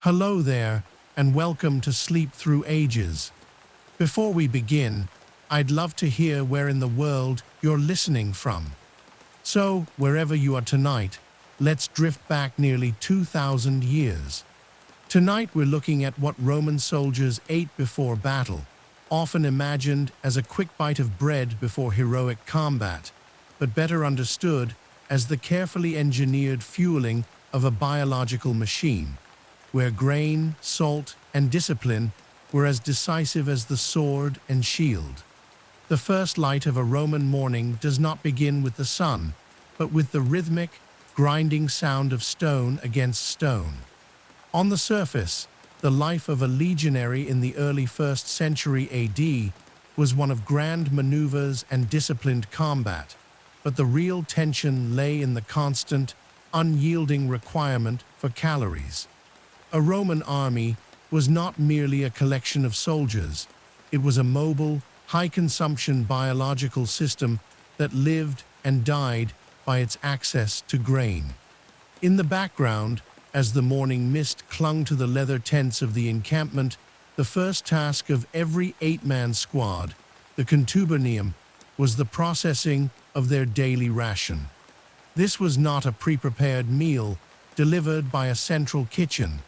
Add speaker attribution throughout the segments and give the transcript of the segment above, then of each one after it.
Speaker 1: Hello there, and welcome to Sleep Through Ages. Before we begin, I'd love to hear where in the world you're listening from. So, wherever you are tonight, let's drift back nearly 2,000 years. Tonight we're looking at what Roman soldiers ate before battle, often imagined as a quick bite of bread before heroic combat, but better understood as the carefully engineered fueling of a biological machine, where grain, salt, and discipline were as decisive as the sword and shield. The first light of a Roman morning does not begin with the sun, but with the rhythmic, grinding sound of stone against stone. On the surface, the life of a legionary in the early 1st century AD was one of grand maneuvers and disciplined combat, but the real tension lay in the constant, unyielding requirement for calories. A Roman army was not merely a collection of soldiers. It was a mobile, high-consumption biological system that lived and died by its access to grain. In the background, as the morning mist clung to the leather tents of the encampment, the first task of every 8-man squad, the contubernium, was the processing of their daily ration. This was not a pre-prepared meal delivered by a central kitchen.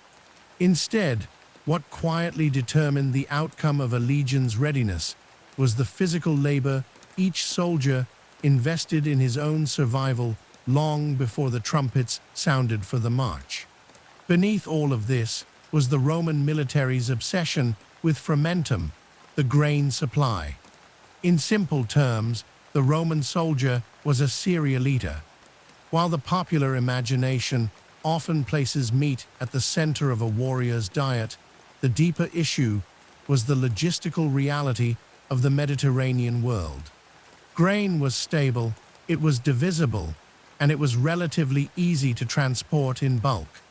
Speaker 1: Instead, what quietly determined the outcome of a legion's readiness was the physical labor each soldier invested in his own survival long before the trumpets sounded for the march. Beneath all of this was the Roman military's obsession with fermentum, the grain supply. In simple terms, the Roman soldier was a cereal eater. While the popular imagination often places meat at the center of a warrior's diet, the deeper issue was the logistical reality of the Mediterranean world. Grain was stable, it was divisible, and it was relatively easy to transport in bulk.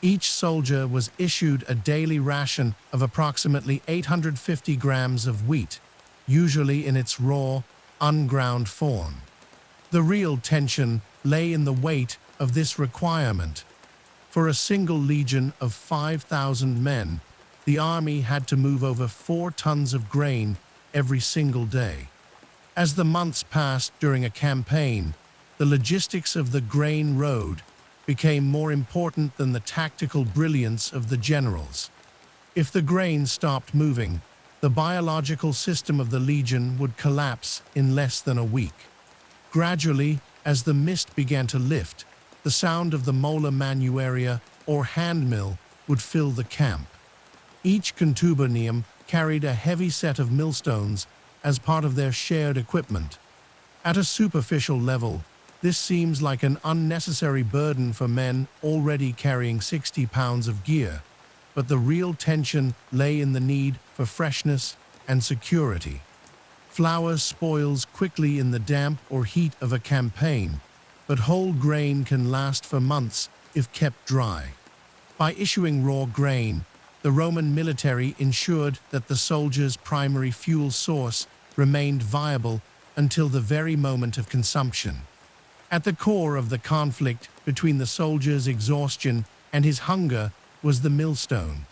Speaker 1: Each soldier was issued a daily ration of approximately 850 grams of wheat, usually in its raw, unground form. The real tension lay in the weight of this requirement. For a single legion of 5,000 men, the army had to move over 4 tons of grain every single day. As the months passed during a campaign, the logistics of the grain road became more important than the tactical brilliance of the generals. If the grain stopped moving, the biological system of the legion would collapse in less than a week. Gradually, as the mist began to lift, the sound of the mola manuaria, or hand mill, would fill the camp. Each contubernium carried a heavy set of millstones as part of their shared equipment. At a superficial level, this seems like an unnecessary burden for men already carrying 60 pounds of gear, but the real tension lay in the need for freshness and security. Flour spoils quickly in the damp or heat of a campaign, but whole grain can last for months if kept dry. By issuing raw grain, the Roman military ensured that the soldiers' primary fuel source remained viable until the very moment of consumption. At the core of the conflict between the soldier's exhaustion and his hunger was the millstone.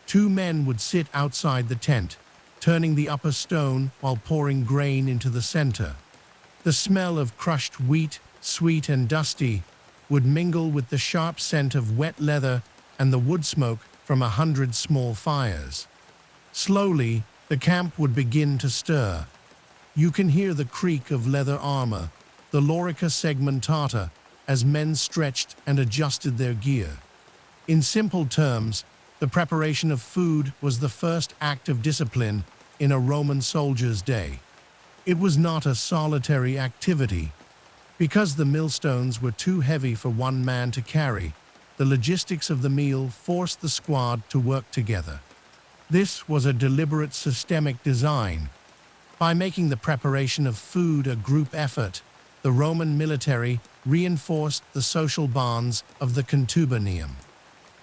Speaker 1: 2 men would sit outside the tent, turning the upper stone while pouring grain into the center. The smell of crushed wheat, sweet and dusty, would mingle with the sharp scent of wet leather and the wood smoke from 100 small fires. Slowly, the camp would begin to stir. You can hear the creak of leather armor, the lorica segmentata, as men stretched and adjusted their gear. In simple terms, the preparation of food was the first act of discipline in a Roman soldier's day. It was not a solitary activity. Because the millstones were too heavy for one man to carry, the logistics of the meal forced the squad to work together. This was a deliberate systemic design. By making the preparation of food a group effort, the Roman military reinforced the social bonds of the contubernium.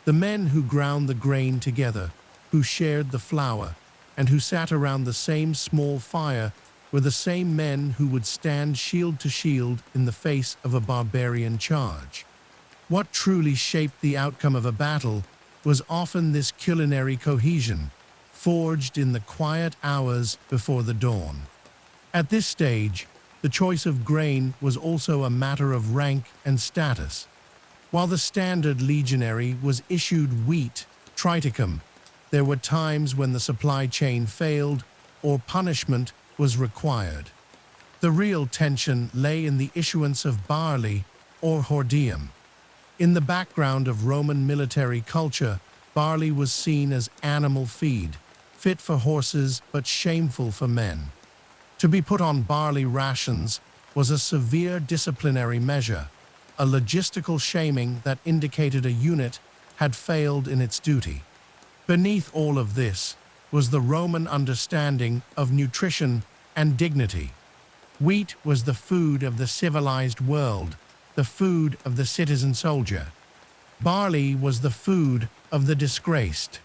Speaker 1: The men who ground the grain together, who shared the flour, and who sat around the same small fire were the same men who would stand shield to shield in the face of a barbarian charge. What truly shaped the outcome of a battle was often this culinary cohesion, forged in the quiet hours before the dawn. At this stage, the choice of grain was also a matter of rank and status. While the standard legionary was issued wheat, triticum, there were times when the supply chain failed or punishment was required. The real tension lay in the issuance of barley or hordeum. In the background of Roman military culture, barley was seen as animal feed, fit for horses but shameful for men. To be put on barley rations was a severe disciplinary measure, a logistical shaming that indicated a unit had failed in its duty. Beneath all of this was the Roman understanding of nutrition and dignity. Wheat was the food of the civilized world, the food of the citizen soldier. Barley was the food of the disgraced.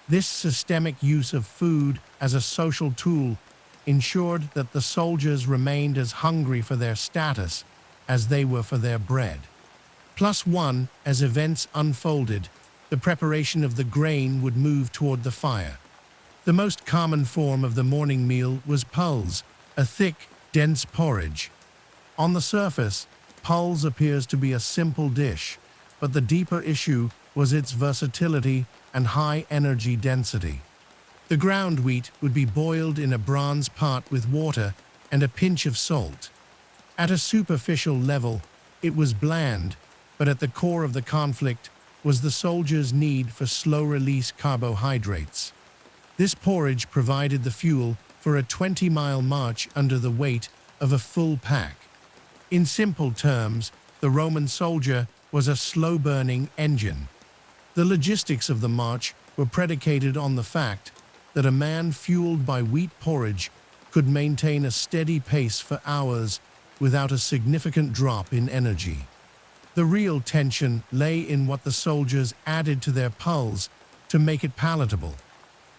Speaker 1: This systemic use of food as a social tool ensured that the soldiers remained as hungry for their status as they were for their bread. +1, as events unfolded, the preparation of the grain would move toward the fire. The most common form of the morning meal was pulse, a thick, dense porridge. On the surface, pulse appears to be a simple dish, but the deeper issue was its versatility and high energy density. The ground wheat would be boiled in a bronze pot with water and a pinch of salt. At a superficial level, it was bland, but at the core of the conflict was the soldiers' need for slow-release carbohydrates. This porridge provided the fuel for a 20-mile march under the weight of a full pack. In simple terms, the Roman soldier was a slow-burning engine. The logistics of the march were predicated on the fact that a man fueled by wheat porridge could maintain a steady pace for hours without a significant drop in energy. The real tension lay in what the soldiers added to their pulse to make it palatable.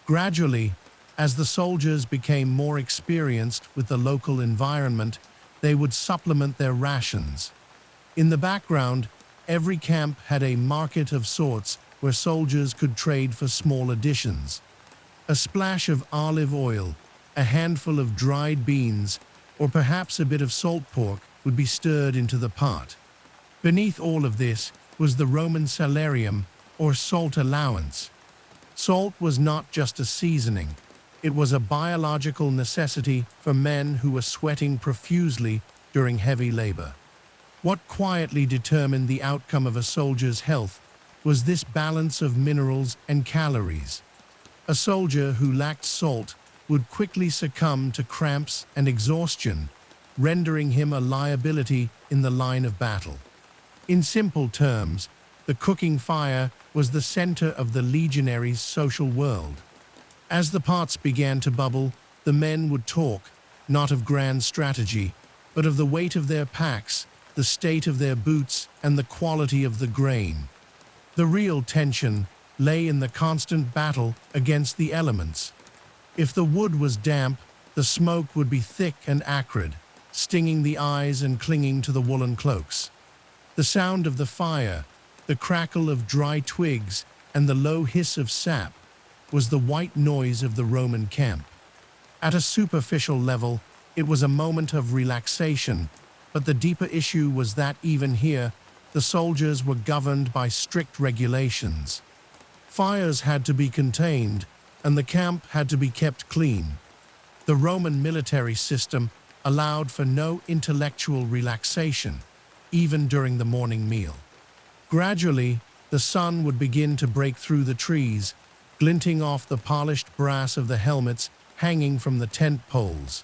Speaker 1: Gradually, as the soldiers became more experienced with the local environment, they would supplement their rations. In the background, every camp had a market of sorts where soldiers could trade for small additions. A splash of olive oil, a handful of dried beans, or perhaps a bit of salt pork would be stirred into the pot. Beneath all of this was the Roman salarium, or salt allowance. Salt was not just a seasoning. It was a biological necessity for men who were sweating profusely during heavy labor. What quietly determined the outcome of a soldier's health was this balance of minerals and calories. A soldier who lacked salt would quickly succumb to cramps and exhaustion, rendering him a liability in the line of battle. In simple terms, the cooking fire was the center of the legionaries' social world. As the pots began to bubble, the men would talk, not of grand strategy, but of the weight of their packs, the state of their boots, and the quality of the grain. The real tension lay in the constant battle against the elements. If the wood was damp, the smoke would be thick and acrid, stinging the eyes and clinging to the woolen cloaks. The sound of the fire, the crackle of dry twigs, and the low hiss of sap was the white noise of the Roman camp. At a superficial level, it was a moment of relaxation, but the deeper issue was that even here, the soldiers were governed by strict regulations. Fires had to be contained, and the camp had to be kept clean. The Roman military system allowed for no intellectual relaxation, even during the morning meal. Gradually, the sun would begin to break through the trees, glinting off the polished brass of the helmets hanging from the tent poles.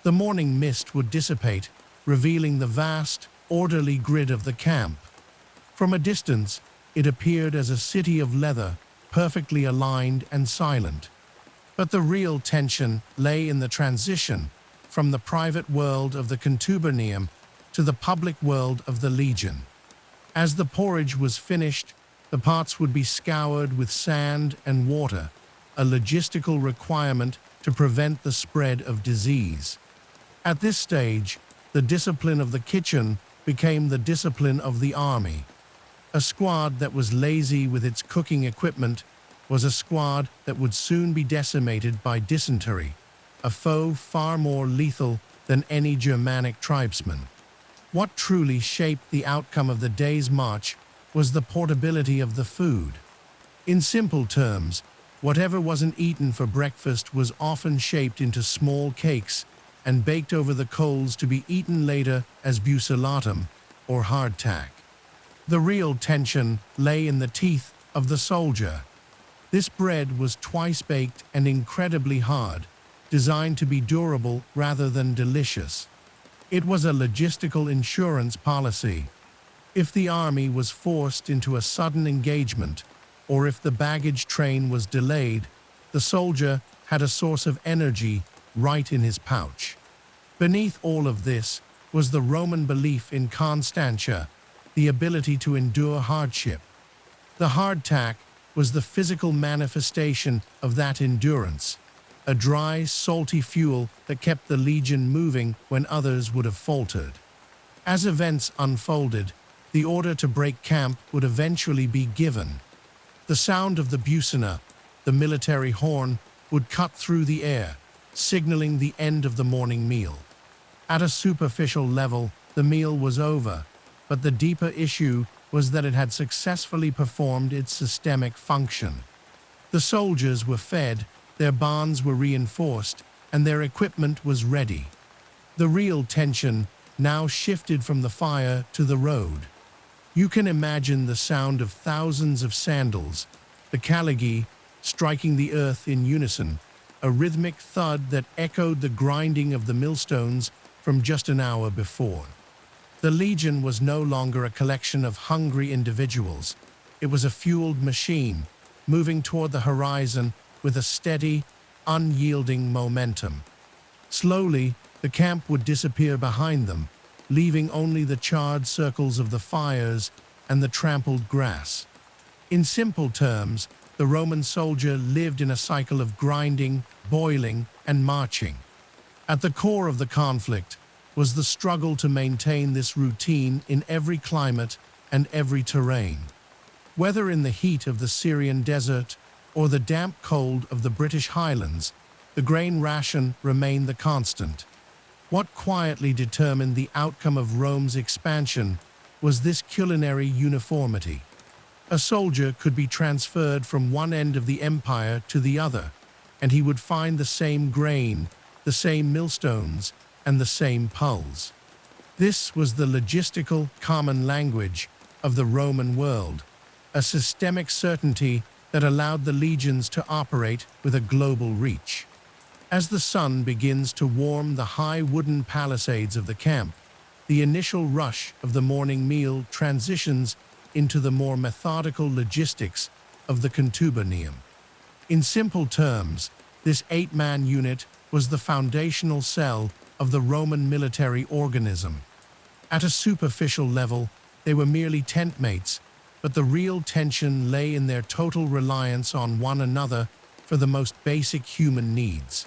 Speaker 1: The morning mist would dissipate, revealing the vast, orderly grid of the camp. From a distance, it appeared as a city of leather, perfectly aligned and silent. But the real tension lay in the transition from the private world of the contubernium to the public world of the legion. As the porridge was finished, the pots would be scoured with sand and water, a logistical requirement to prevent the spread of disease. At this stage, the discipline of the kitchen became the discipline of the army. A squad that was lazy with its cooking equipment was a squad that would soon be decimated by dysentery, a foe far more lethal than any Germanic tribesman. What truly shaped the outcome of the day's march was the portability of the food. In simple terms, whatever wasn't eaten for breakfast was often shaped into small cakes and baked over the coals to be eaten later as bucellatum or hardtack. The real tension lay in the teeth of the soldier. This bread was twice baked and incredibly hard, designed to be durable rather than delicious. It was a logistical insurance policy. If the army was forced into a sudden engagement, or if the baggage train was delayed, the soldier had a source of energy right in his pouch. Beneath all of this was the Roman belief in constantia, the ability to endure hardship. The hardtack was the physical manifestation of that endurance, a dry, salty fuel that kept the legion moving when others would have faltered. As events unfolded, the order to break camp would eventually be given. The sound of the bucina, the military horn, would cut through the air, signaling the end of the morning meal. At a superficial level, the meal was over, but the deeper issue was that it had successfully performed its systemic function. The soldiers were fed, their bonds were reinforced, and their equipment was ready. The real tension now shifted from the fire to the road. You can imagine the sound of thousands of sandals, the caligae striking the earth in unison, a rhythmic thud that echoed the grinding of the millstones from just an hour before. The legion was no longer a collection of hungry individuals. It was a fueled machine, moving toward the horizon with a steady, unyielding momentum. Slowly, the camp would disappear behind them, leaving only the charred circles of the fires and the trampled grass. In simple terms, the Roman soldier lived in a cycle of grinding, boiling, and marching. At the core of the conflict was the struggle to maintain this routine in every climate and every terrain. Whether in the heat of the Syrian desert or the damp cold of the British Highlands, the grain ration remained the constant. What quietly determined the outcome of Rome's expansion was this culinary uniformity. A soldier could be transferred from one end of the empire to the other, and he would find the same grain, the same millstones, and the same pulse. This was the logistical common language of the Roman world, a systemic certainty that allowed the legions to operate with a global reach. As the sun begins to warm the high wooden palisades of the camp, the initial rush of the morning meal transitions into the more methodical logistics of the contubernium. In simple terms, this 8-man unit was the foundational cell of the Roman military organism. At a superficial level, they were merely tent mates, but the real tension lay in their total reliance on one another for the most basic human needs.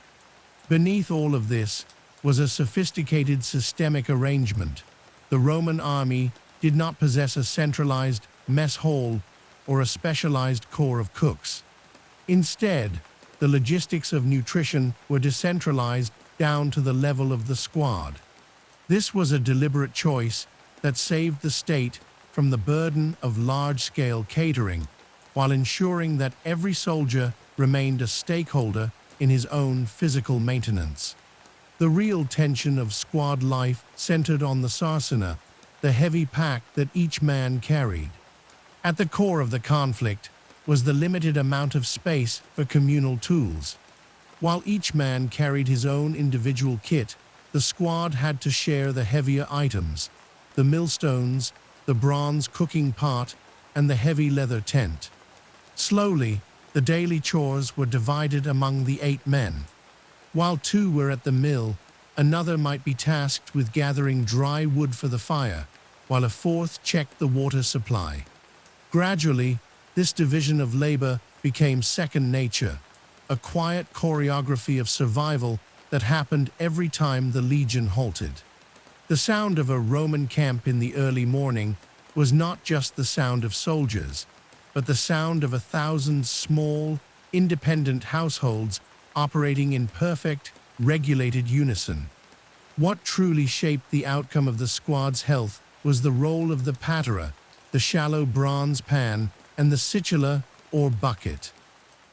Speaker 1: Beneath all of this was a sophisticated systemic arrangement. The Roman army did not possess a centralized mess hall or a specialized corps of cooks. Instead, the logistics of nutrition were decentralized down to the level of the squad. This was a deliberate choice that saved the state from the burden of large-scale catering, while ensuring that every soldier remained a stakeholder in his own physical maintenance. The real tension of squad life centered on the sarcina, the heavy pack that each man carried. At the core of the conflict was the limited amount of space for communal tools. While each man carried his own individual kit, the squad had to share the heavier items, the millstones, the bronze cooking pot, and the heavy leather tent. Slowly, the daily chores were divided among the 8 men. While 2 were at the mill, another might be tasked with gathering dry wood for the fire, while a 4th checked the water supply. Gradually, this division of labor became second nature, a quiet choreography of survival that happened every time the legion halted. The sound of a Roman camp in the early morning was not just the sound of soldiers, but the sound of 1,000 small, independent households operating in perfect, regulated unison. What truly shaped the outcome of the squad's health was the role of the patera, the shallow bronze pan, and the situla, or bucket.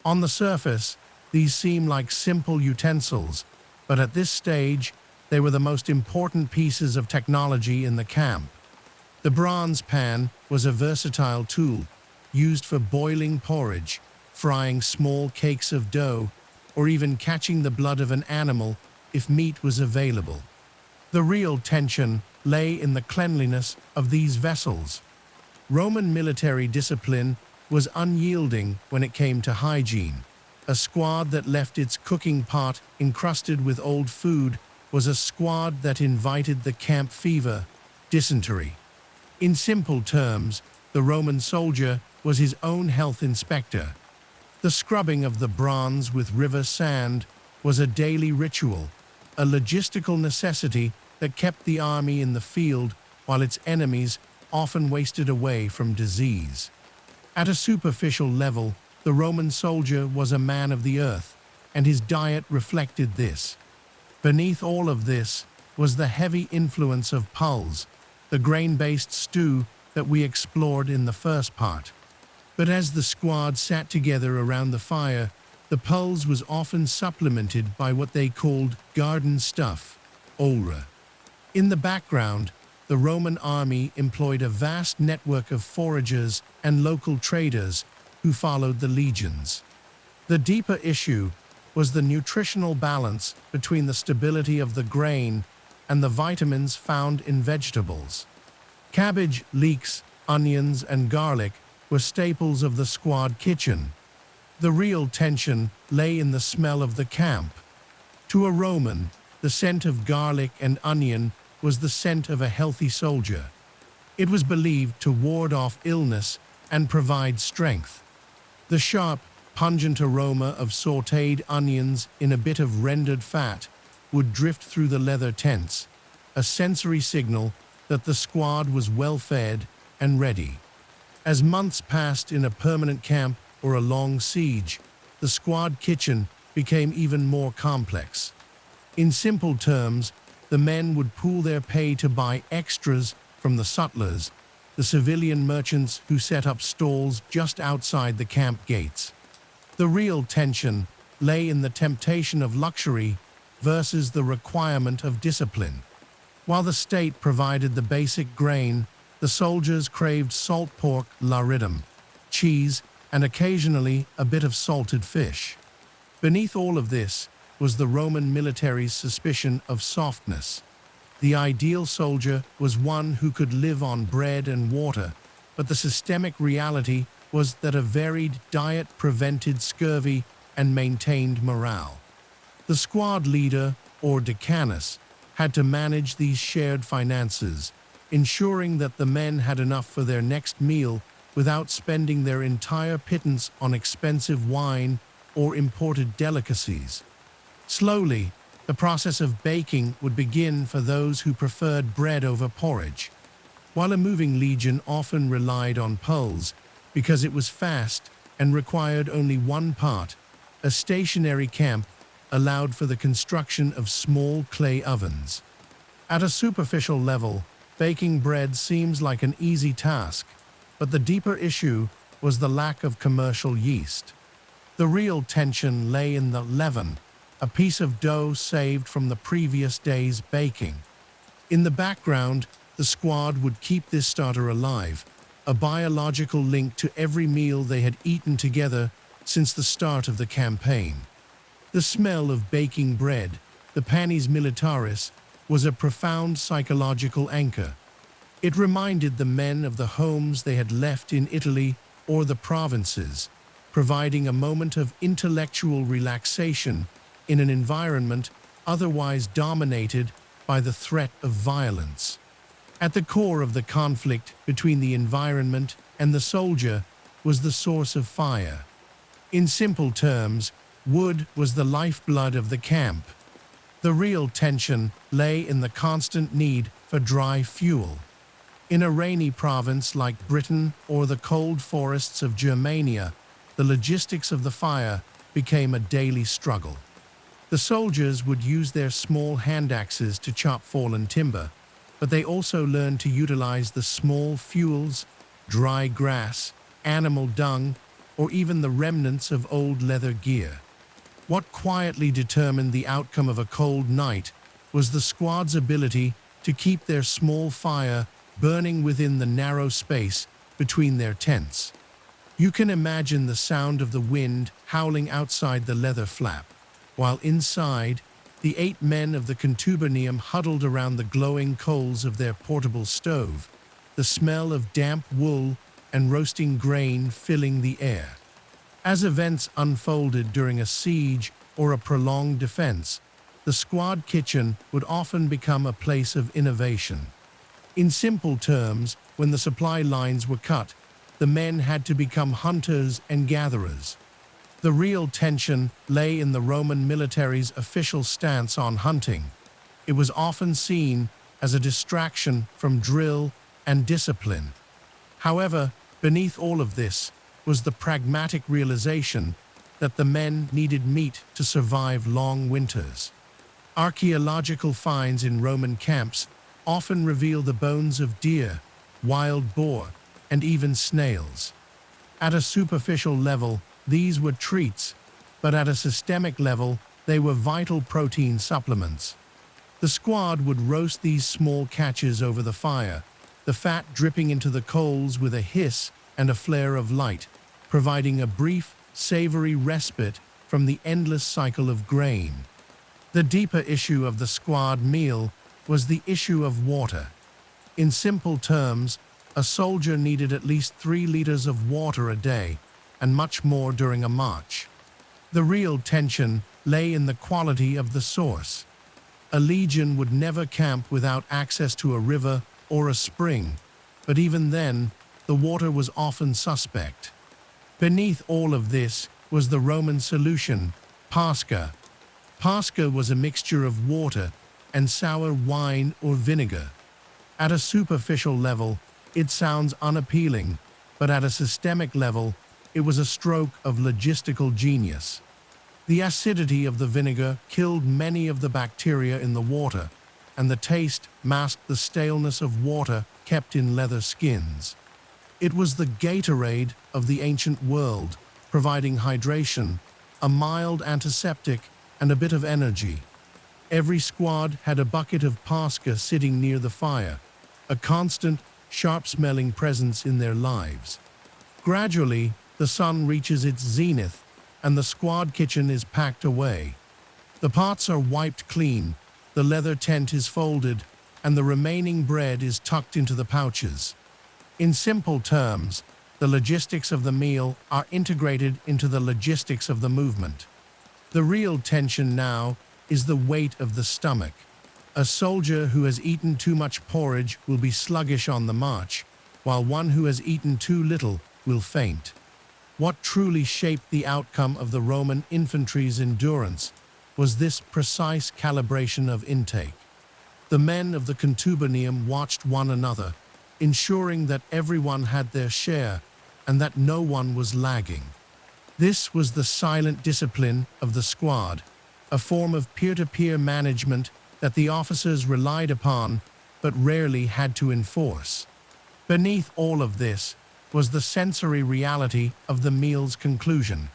Speaker 1: On the surface, these seem like simple utensils, but at this stage, they were the most important pieces of technology in the camp. The bronze pan was a versatile tool, used for boiling porridge, frying small cakes of dough, or even catching the blood of an animal if meat was available. The real tension lay in the cleanliness of these vessels. Roman military discipline was unyielding when it came to hygiene. A squad that left its cooking pot encrusted with old food was a squad that invited the camp fever, dysentery. In simple terms, the Roman soldier was his own health inspector. The scrubbing of the bronze with river sand was a daily ritual, a logistical necessity that kept the army in the field while its enemies often wasted away from disease. At a superficial level, the Roman soldier was a man of the earth, and his diet reflected this. Beneath all of this was the heavy influence of pulse, the grain-based stew that we explored in the first part. But as the squad sat together around the fire, the pulse was often supplemented by what they called garden stuff, olra. In the background, the Roman army employed a vast network of foragers and local traders who followed the legions. The deeper issue was the nutritional balance between the stability of the grain and the vitamins found in vegetables. Cabbage, leeks, onions, and garlic were staples of the squad kitchen. The real tension lay in the smell of the camp. To a Roman, the scent of garlic and onion was the scent of a healthy soldier. It was believed to ward off illness and provide strength. The sharp, pungent aroma of sautéed onions in a bit of rendered fat would drift through the leather tents, a sensory signal that the squad was well fed and ready. As months passed in a permanent camp or a long siege, the squad kitchen became even more complex. In simple terms, the men would pool their pay to buy extras from the sutlers, the civilian merchants who set up stalls just outside the camp gates. The real tension lay in the temptation of luxury versus the requirement of discipline. While the state provided the basic grain, the soldiers craved salt pork, la rhythm, cheese, and occasionally a bit of salted fish. Beneath all of this was the Roman military's suspicion of softness. The ideal soldier was one who could live on bread and water, but the systemic reality was that a varied diet prevented scurvy and maintained morale. The squad leader, or decanus, had to manage these shared finances, ensuring that the men had enough for their next meal without spending their entire pittance on expensive wine or imported delicacies. Slowly, the process of baking would begin for those who preferred bread over porridge. While a moving legion often relied on poles because it was fast and required only one part, a stationary camp allowed for the construction of small clay ovens. At a superficial level, baking bread seems like an easy task, but the deeper issue was the lack of commercial yeast. The real tension lay in the leaven, a piece of dough saved from the previous day's baking. In the background, the squad would keep this starter alive, a biological link to every meal they had eaten together since the start of the campaign. The smell of baking bread, the panis militaris, was a profound psychological anchor. It reminded the men of the homes they had left in Italy or the provinces, providing a moment of intellectual relaxation in an environment otherwise dominated by the threat of violence. At the core of the conflict between the environment and the soldier was the source of fire. In simple terms, wood was the lifeblood of the camp. The real tension lay in the constant need for dry fuel. In a rainy province like Britain or the cold forests of Germania, the logistics of the fire became a daily struggle. The soldiers would use their small hand axes to chop fallen timber, but they also learned to utilize the small fuels, dry grass, animal dung, or even the remnants of old leather gear. What quietly determined the outcome of a cold night was the squad's ability to keep their small fire burning within the narrow space between their tents. You can imagine the sound of the wind howling outside the leather flap, while inside, the 8 men of the contubernium huddled around the glowing coals of their portable stove, the smell of damp wool and roasting grain filling the air. As events unfolded during a siege or a prolonged defense, the squad kitchen would often become a place of innovation. In simple terms, when the supply lines were cut, the men had to become hunters and gatherers. The real tension lay in the Roman military's official stance on hunting. It was often seen as a distraction from drill and discipline. However, beneath all of this was the pragmatic realization that the men needed meat to survive long winters. Archaeological finds in Roman camps often reveal the bones of deer, wild boar, and even snails. At a superficial level, these were treats, but at a systemic level, they were vital protein supplements. The squad would roast these small catches over the fire, the fat dripping into the coals with a hiss and a flare of light, providing a brief, savory respite from the endless cycle of grain. The deeper issue of the squad meal was the issue of water. In simple terms, a soldier needed at least 3 liters of water a day, and much more during a march. The real tension lay in the quality of the source. A legion would never camp without access to a river or a spring, but even then, the water was often suspect. Beneath all of this was the Roman solution, pasca. Pasca was a mixture of water and sour wine or vinegar. At a superficial level, it sounds unappealing, but at a systemic level, it was a stroke of logistical genius. The acidity of the vinegar killed many of the bacteria in the water, and the taste masked the staleness of water kept in leather skins. It was the Gatorade of the ancient world, providing hydration, a mild antiseptic, and a bit of energy. Every squad had a bucket of pasca sitting near the fire, a constant, sharp-smelling presence in their lives. Gradually, the sun reaches its zenith, and the squad kitchen is packed away. The pots are wiped clean, the leather tent is folded, and the remaining bread is tucked into the pouches. In simple terms, the logistics of the meal are integrated into the logistics of the movement. The real tension now is the weight of the stomach. A soldier who has eaten too much porridge will be sluggish on the march, while one who has eaten too little will faint. What truly shaped the outcome of the Roman infantry's endurance was this precise calibration of intake. The men of the contubernium watched one another, ensuring that everyone had their share and that no one was lagging. This was the silent discipline of the squad, a form of peer-to-peer management that the officers relied upon but rarely had to enforce. Beneath all of this was the sensory reality of the meal's conclusion.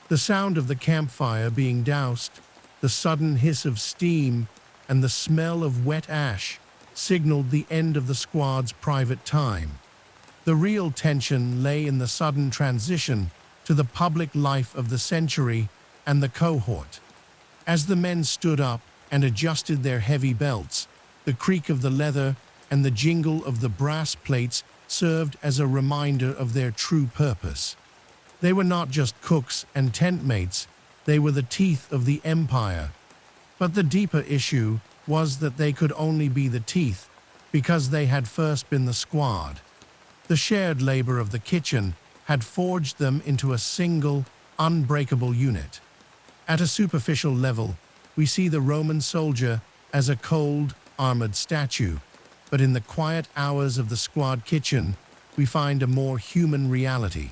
Speaker 1: The sound of the campfire being doused, the sudden hiss of steam, and the smell of wet ash signaled the end of the squad's private time. The real tension lay in the sudden transition to the public life of the century and the cohort. As the men stood up and adjusted their heavy belts, the creak of the leather and the jingle of the brass plates served as a reminder of their true purpose. They were not just cooks and tent mates, they were the teeth of the empire. But the deeper issue was that they could only be the teeth because they had first been the squad. The shared labor of the kitchen had forged them into a single, unbreakable unit. At a superficial level, we see the Roman soldier as a cold, armored statue, but in the quiet hours of the squad kitchen, we find a more human reality.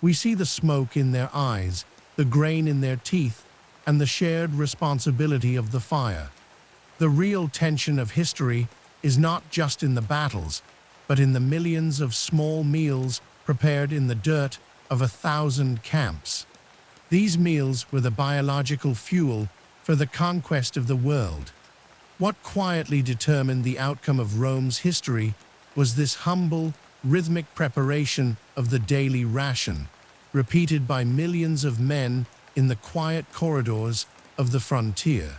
Speaker 1: We see the smoke in their eyes, the grain in their teeth, and the shared responsibility of the fire. The real tension of history is not just in the battles, but in the millions of small meals prepared in the dirt of 1,000 camps. These meals were the biological fuel for the conquest of the world. What quietly determined the outcome of Rome's history was this humble, rhythmic preparation of the daily ration, repeated by millions of men in the quiet corridors of the frontier.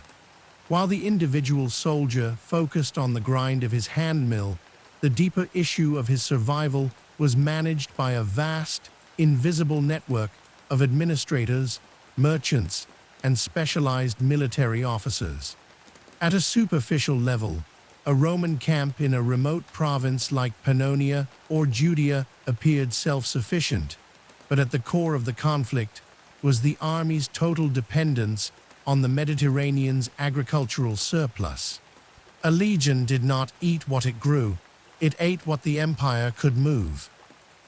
Speaker 1: While the individual soldier focused on the grind of his hand mill, the deeper issue of his survival was managed by a vast, invisible network of administrators, merchants, and specialized military officers. At a superficial level, a Roman camp in a remote province like Pannonia or Judea appeared self-sufficient, but at the core of the conflict was the army's total dependence on the Mediterranean's agricultural surplus. A legion did not eat what it grew, it ate what the empire could move.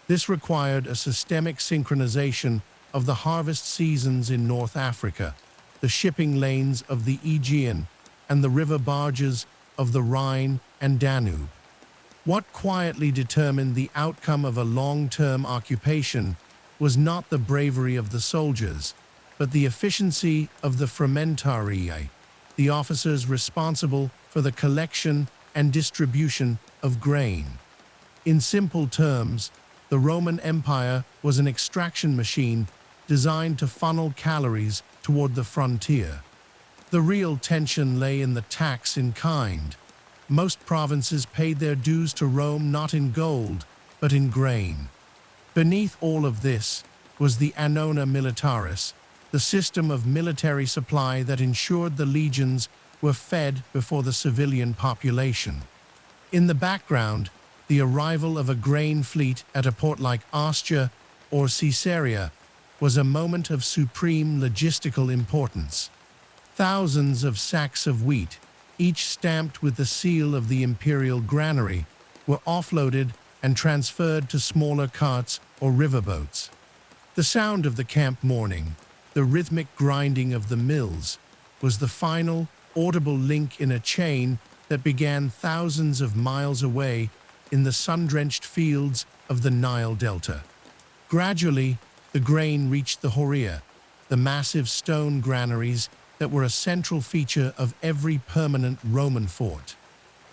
Speaker 1: This required a systemic synchronization of the harvest seasons in North Africa, the shipping lanes of the Aegean, and the river barges of the Rhine and Danube. What quietly determined the outcome of a long-term occupation was not the bravery of the soldiers, but the efficiency of the frumentarii, the officers responsible for the collection and distribution of grain. In simple terms, the Roman Empire was an extraction machine designed to funnel calories toward the frontier. The real tension lay in the tax in kind. Most provinces paid their dues to Rome not in gold, but in grain. Beneath all of this was the annona militaris, the system of military supply that ensured the legions were fed before the civilian population. In the background, the arrival of a grain fleet at a port like Ostia or Caesarea was a moment of supreme logistical importance. Thousands of sacks of wheat, each stamped with the seal of the imperial granary, were offloaded and transferred to smaller carts or riverboats. The sound of the camp morning, the rhythmic grinding of the mills, was the final, audible link in a chain that began thousands of miles away in the sun-drenched fields of the Nile Delta. Gradually, the grain reached the Horia, the massive stone granaries that were a central feature of every permanent Roman fort.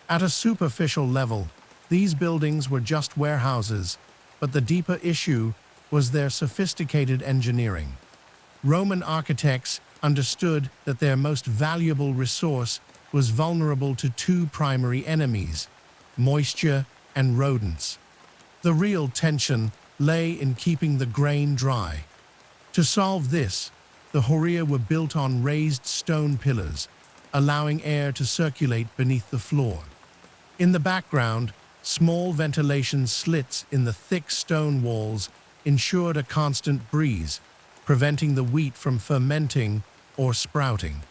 Speaker 1: At a superficial level, these buildings were just warehouses, but the deeper issue was their sophisticated engineering. Roman architects understood that their most valuable resource was vulnerable to two primary enemies, moisture and rodents. The real tension lay in keeping the grain dry. To solve this, the Horia were built on raised stone pillars, allowing air to circulate beneath the floor. In the background, small ventilation slits in the thick stone walls ensured a constant breeze, preventing the wheat from fermenting or sprouting.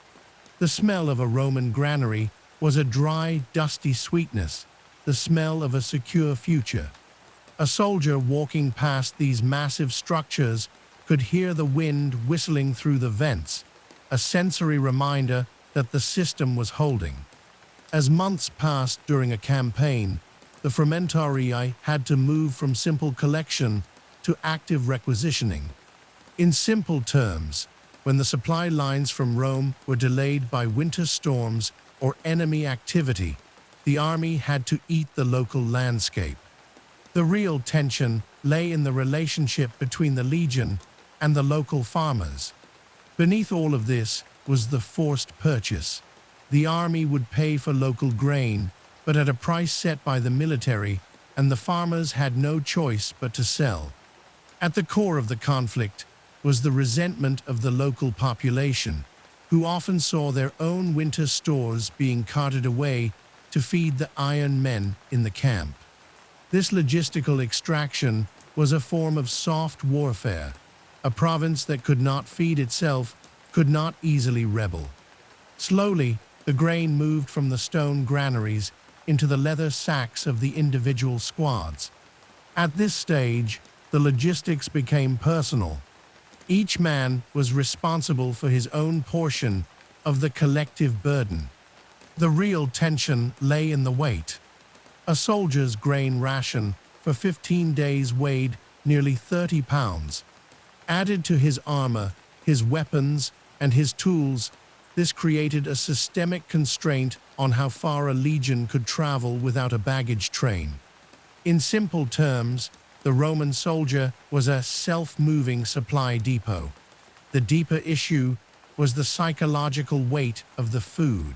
Speaker 1: The smell of a Roman granary was a dry, dusty sweetness, the smell of a secure future. A soldier walking past these massive structures could hear the wind whistling through the vents, a sensory reminder that the system was holding. As months passed during a campaign, the frumentarii had to move from simple collection to active requisitioning. In simple terms, when the supply lines from Rome were delayed by winter storms or enemy activity, the army had to eat the local landscape. The real tension lay in the relationship between the legion and the local farmers. Beneath all of this was the forced purchase. The army would pay for local grain, but at a price set by the military, and the farmers had no choice but to sell. At the core of the conflict was the resentment of the local population, who often saw their own winter stores being carted away to feed the iron men in the camp. This logistical extraction was a form of soft warfare. A province that could not feed itself could not easily rebel. Slowly, the grain moved from the stone granaries into the leather sacks of the individual squads. At this stage, the logistics became personal. Each man was responsible for his own portion of the collective burden. The real tension lay in the weight. A soldier's grain ration for 15 days weighed nearly 30 pounds. Added to his armor, his weapons, and his tools, this created a systemic constraint on how far a legion could travel without a baggage train. In simple terms, the Roman soldier was a self-moving supply depot. The deeper issue was the psychological weight of the food.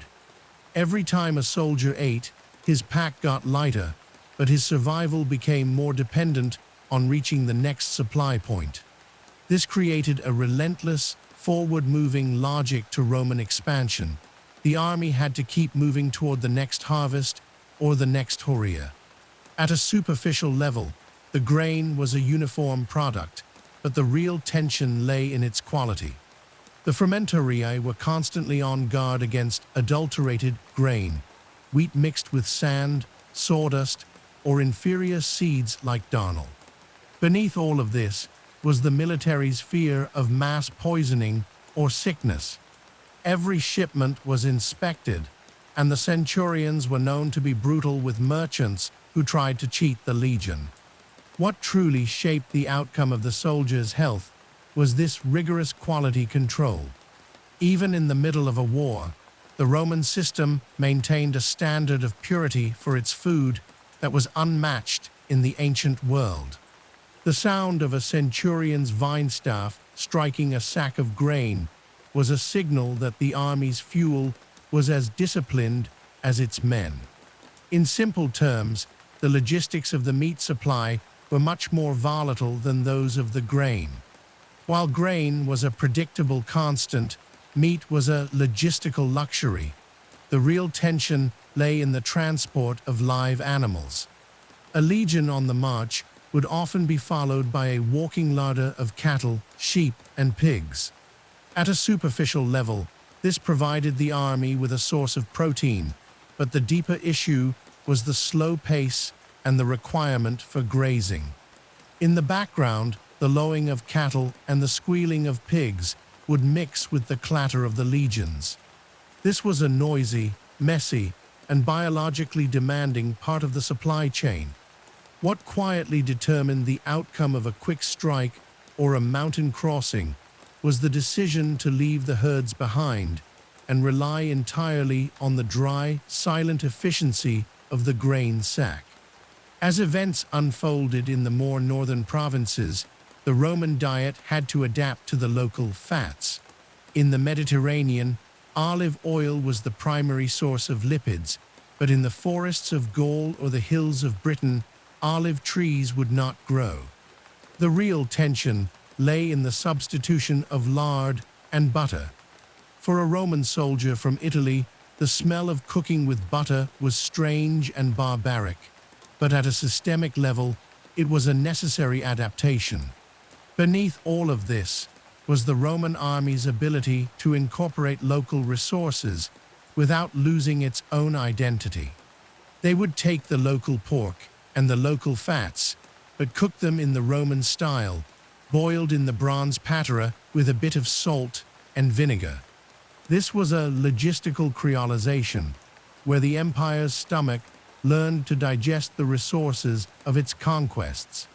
Speaker 1: Every time a soldier ate, his pack got lighter, but his survival became more dependent on reaching the next supply point. This created a relentless, forward-moving logic to Roman expansion. The army had to keep moving toward the next harvest or the next horia. At a superficial level, the grain was a uniform product, but the real tension lay in its quality. The fermentarii were constantly on guard against adulterated grain, wheat mixed with sand, sawdust, or inferior seeds like darnel. Beneath all of this was the military's fear of mass poisoning or sickness. Every shipment was inspected, and the centurions were known to be brutal with merchants who tried to cheat the legion. What truly shaped the outcome of the soldiers' health was this rigorous quality control. Even in the middle of a war, the Roman system maintained a standard of purity for its food that was unmatched in the ancient world. The sound of a centurion's vine staff striking a sack of grain was a signal that the army's fuel was as disciplined as its men. In simple terms, the logistics of the meat supply were much more volatile than those of the grain. While grain was a predictable constant, meat was a logistical luxury. The real tension lay in the transport of live animals. A legion on the march would often be followed by a walking larder of cattle, sheep, and pigs. At a superficial level, this provided the army with a source of protein, but the deeper issue was the slow pace and the requirement for grazing. In the background, the lowing of cattle and the squealing of pigs would mix with the clatter of the legions. This was a noisy, messy, and biologically demanding part of the supply chain. What quietly determined the outcome of a quick strike or a mountain crossing was the decision to leave the herds behind and rely entirely on the dry, silent efficiency of the grain sack. As events unfolded in the more northern provinces, the Roman diet had to adapt to the local fats. In the Mediterranean, olive oil was the primary source of lipids, but in the forests of Gaul or the hills of Britain, olive trees would not grow. The real tension lay in the substitution of lard and butter. For a Roman soldier from Italy, the smell of cooking with butter was strange and barbaric, but at a systemic level, it was a necessary adaptation. Beneath all of this was the Roman army's ability to incorporate local resources without losing its own identity. They would take the local pork and the local fats, but cook them in the Roman style, boiled in the bronze patera with a bit of salt and vinegar. This was a logistical creolization, where the empire's stomach learned to digest the resources of its conquests.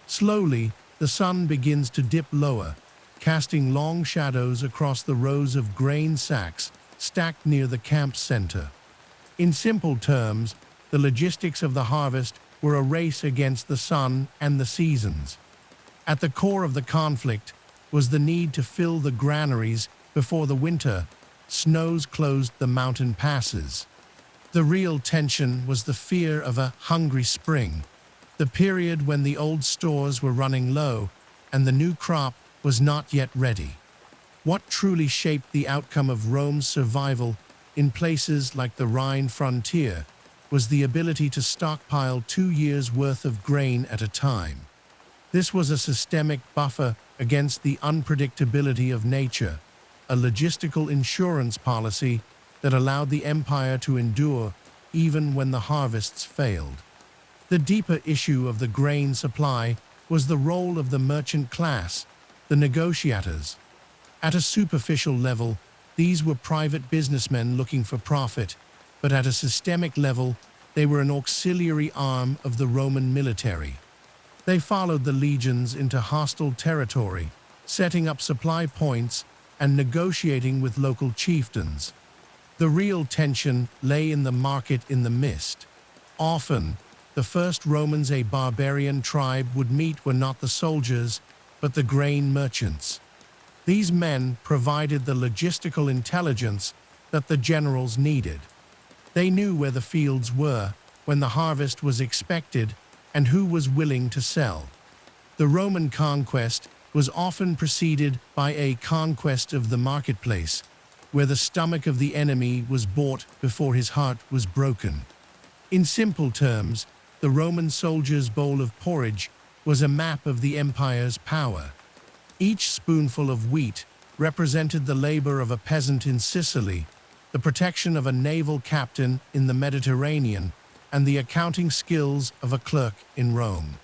Speaker 1: Slowly, the sun begins to dip lower, casting long shadows across the rows of grain sacks stacked near the camp center. In simple terms, the logistics of the harvest were a race against the sun and the seasons. At the core of the conflict was the need to fill the granaries before the winter snows closed the mountain passes. The real tension was the fear of a hungry spring, the period when the old stores were running low and the new crop was not yet ready. What truly shaped the outcome of Rome's survival in places like the Rhine frontier was the ability to stockpile 2 years' worth of grain at a time. This was a systemic buffer against the unpredictability of nature, a logistical insurance policy that allowed the empire to endure even when the harvests failed. The deeper issue of the grain supply was the role of the merchant class, the negotiators. At a superficial level, these were private businessmen looking for profit, but at a systemic level, they were an auxiliary arm of the Roman military. They followed the legions into hostile territory, setting up supply points and negotiating with local chieftains. The real tension lay in the market in the mist. Often, the first Romans a barbarian tribe would meet were not the soldiers, but the grain merchants. These men provided the logistical intelligence that the generals needed. They knew where the fields were, when the harvest was expected, and who was willing to sell. The Roman conquest was often preceded by a conquest of the marketplace, where the stomach of the enemy was bought before his heart was broken. In simple terms, the Roman soldier's bowl of porridge was a map of the empire's power. Each spoonful of wheat represented the labor of a peasant in Sicily, the protection of a naval captain in the Mediterranean, and the accounting skills of a clerk in Rome.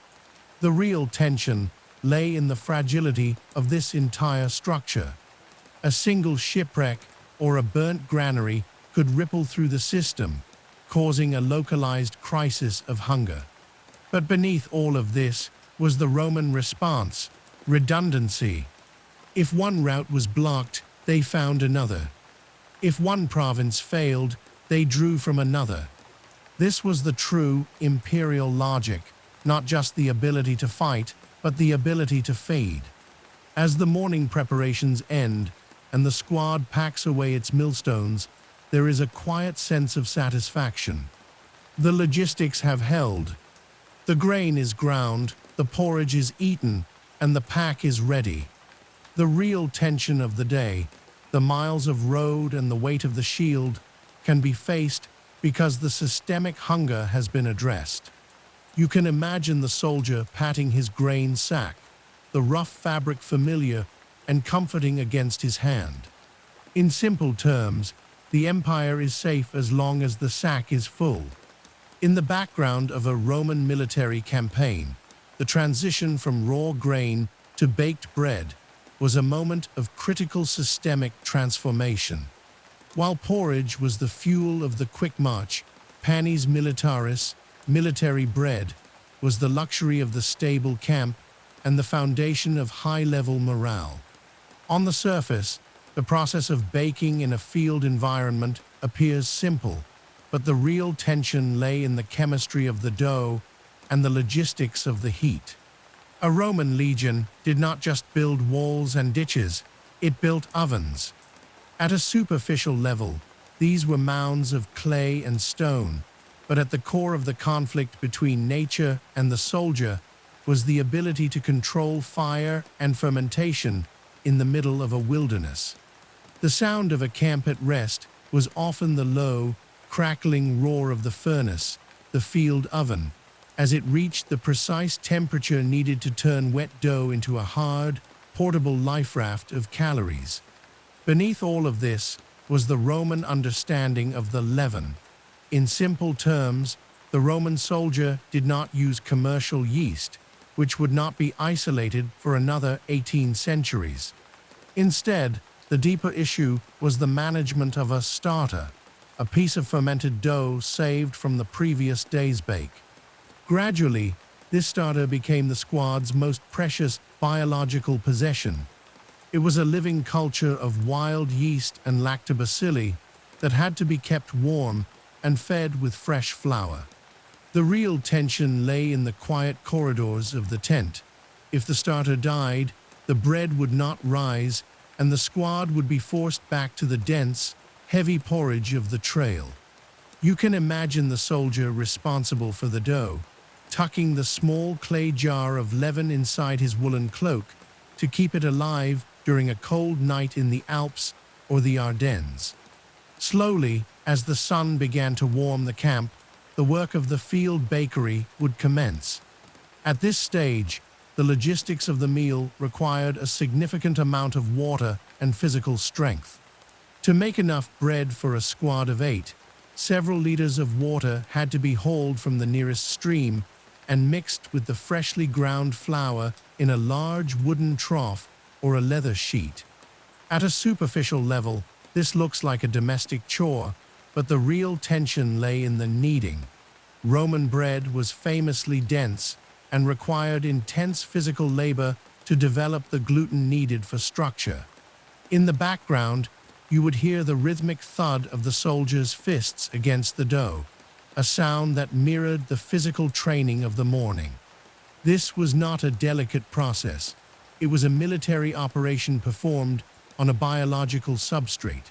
Speaker 1: The real tension lay in the fragility of this entire structure. A single shipwreck or a burnt granary could ripple through the system, causing a localized crisis of hunger. But beneath all of this was the Roman response: redundancy. If one route was blocked, they found another. If one province failed, they drew from another. This was the true imperial logic, not just the ability to fight, but the ability to fade. As the morning preparations end and the squad packs away its millstones, there is a quiet sense of satisfaction. The logistics have held. The grain is ground, the porridge is eaten, and the pack is ready. The real tension of the day, the miles of road and the weight of the shield, can be faced because the systemic hunger has been addressed. You can imagine the soldier patting his grain sack, the rough fabric familiar and comforting against his hand. In simple terms, the empire is safe as long as the sack is full. In the background of a Roman military campaign, the transition from raw grain to baked bread was a moment of critical systemic transformation. While porridge was the fuel of the quick march, panis militaris, military bread, was the luxury of the stable camp and the foundation of high-level morale. On the surface, the process of baking in a field environment appears simple, but the real tension lay in the chemistry of the dough and the logistics of the heat. A Roman legion did not just build walls and ditches, it built ovens. At a superficial level, these were mounds of clay and stone, but at the core of the conflict between nature and the soldier was the ability to control fire and fermentation in the middle of a wilderness. The sound of a camp at rest was often the low, crackling roar of the furnace, the field oven, as it reached the precise temperature needed to turn wet dough into a hard, portable life raft of calories. Beneath all of this was the Roman understanding of the leaven. In simple terms, the Roman soldier did not use commercial yeast, which would not be isolated for another 18 centuries. Instead, the deeper issue was the management of a starter, a piece of fermented dough saved from the previous day's bake. Gradually, this starter became the squad's most precious biological possession. It was a living culture of wild yeast and lactobacilli that had to be kept warm and fed with fresh flour. The real tension lay in the quiet corridors of the tent. If the starter died, the bread would not rise, and the squad would be forced back to the dense, heavy porridge of the trail. You can imagine the soldier responsible for the dough, tucking the small clay jar of leaven inside his woolen cloak to keep it alive during a cold night in the Alps or the Ardennes. Slowly, as the sun began to warm the camp, the work of the field bakery would commence. At this stage, the logistics of the meal required a significant amount of water and physical strength. To make enough bread for a squad of 8, Several liters of water had to be hauled from the nearest stream and mixed with the freshly ground flour in a large wooden trough or a leather sheet. At a superficial level, this looks like a domestic chore, but the real tension lay in the kneading. Roman bread was famously dense and required intense physical labor to develop the gluten needed for structure. In the background, you would hear the rhythmic thud of the soldiers' fists against the dough, a sound that mirrored the physical training of the morning. This was not a delicate process. It was a military operation performed on a biological substrate.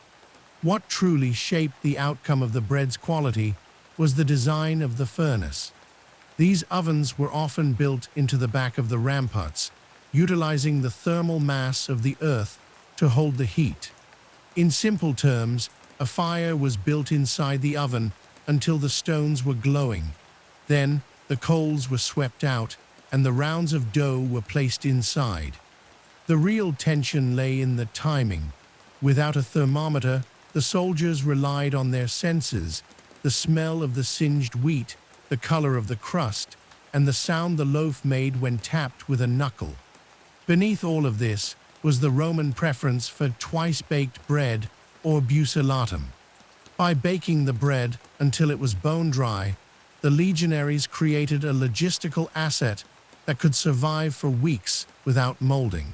Speaker 1: What truly shaped the outcome of the bread's quality was the design of the furnace. These ovens were often built into the back of the ramparts, utilizing the thermal mass of the earth to hold the heat. In simple terms, a fire was built inside the oven until the stones were glowing. Then, the coals were swept out and the rounds of dough were placed inside. The real tension lay in the timing. Without a thermometer, the soldiers relied on their senses, the smell of the singed wheat, the color of the crust, and the sound the loaf made when tapped with a knuckle. Beneath all of this was the Roman preference for twice-baked bread, or bucellatum. By baking the bread until it was bone-dry, the legionaries created a logistical asset that could survive for weeks without molding.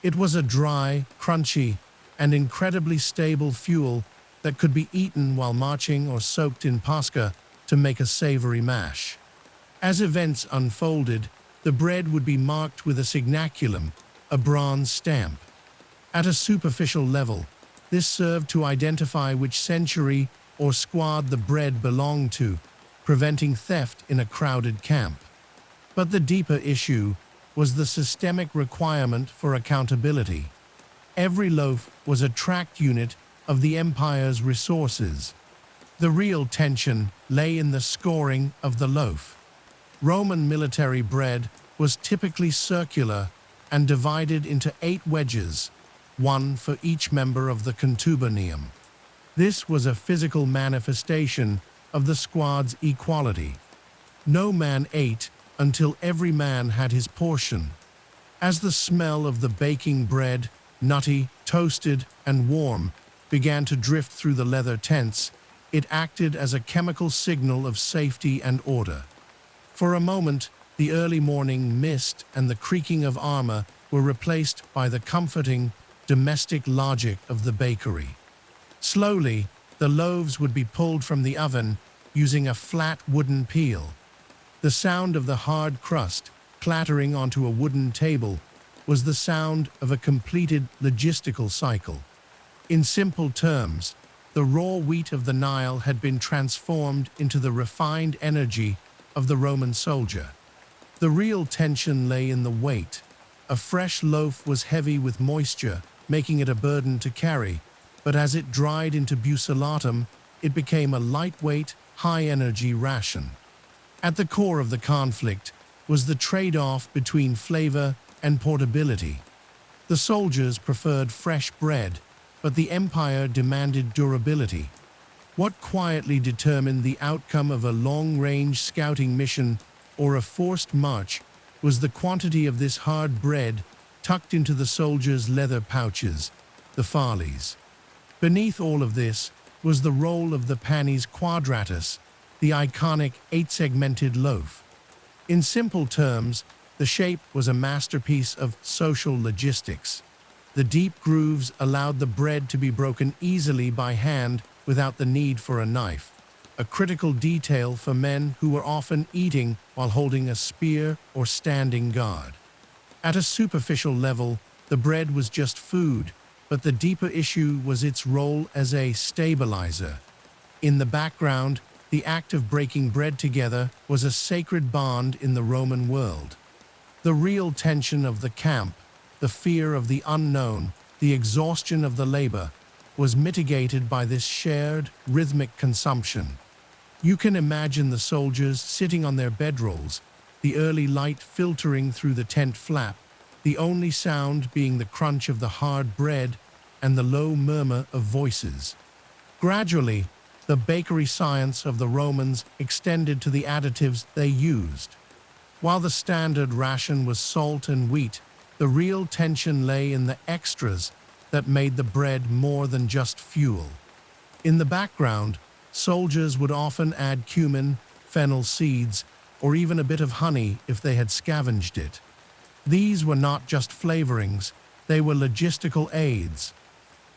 Speaker 1: It was a dry, crunchy, and incredibly stable fuel that could be eaten while marching or soaked in pasca to make a savory mash. As events unfolded, the bread would be marked with a signaculum, a bronze stamp. At a superficial level, this served to identify which century or squad the bread belonged to, preventing theft in a crowded camp. But the deeper issue was the systemic requirement for accountability. Every loaf was a tracked unit of the empire's resources. The real tension lay in the scoring of the loaf. Roman military bread was typically circular and divided into 8 wedges, one for each member of the contubernium. This was a physical manifestation of the squad's equality. No man ate until every man had his portion. As the smell of the baking bread, nutty, toasted, and warm, began to drift through the leather tents, it acted as a chemical signal of safety and order. For a moment, the early morning mist and the creaking of armor were replaced by the comforting, domestic logic of the bakery. Slowly, the loaves would be pulled from the oven using a flat wooden peel. The sound of the hard crust clattering onto a wooden table was the sound of a completed logistical cycle. In simple terms, the raw wheat of the Nile had been transformed into the refined energy of the Roman soldier. The real tension lay in the weight. A fresh loaf was heavy with moisture, making it a burden to carry, but as it dried into bucellatum, it became a lightweight, high-energy ration. At the core of the conflict was the trade-off between flavor and portability. The soldiers preferred fresh bread, but the empire demanded durability. What quietly determined the outcome of a long-range scouting mission or a forced march was the quantity of this hard bread tucked into the soldiers' leather pouches, the farlies. Beneath all of this was the role of the panis quadratus, the iconic 8-segmented loaf. In simple terms, the shape was a masterpiece of social logistics. The deep grooves allowed the bread to be broken easily by hand without the need for a knife, a critical detail for men who were often eating while holding a spear or standing guard. At a superficial level, the bread was just food, but the deeper issue was its role as a stabilizer. In the background, the act of breaking bread together was a sacred bond in the Roman world. The real tension of the camp, the fear of the unknown, the exhaustion of the labor, was mitigated by this shared, rhythmic consumption. You can imagine the soldiers sitting on their bedrolls, the early light filtering through the tent flap, the only sound being the crunch of the hard bread and the low murmur of voices. Gradually, The bakery science of the Romans extended to the additives they used. While the standard ration was salt and wheat, the real tension lay in the extras that made the bread more than just fuel. In the background, soldiers would often add cumin, fennel seeds, or even a bit of honey if they had scavenged it. These were not just flavorings, they were logistical aids.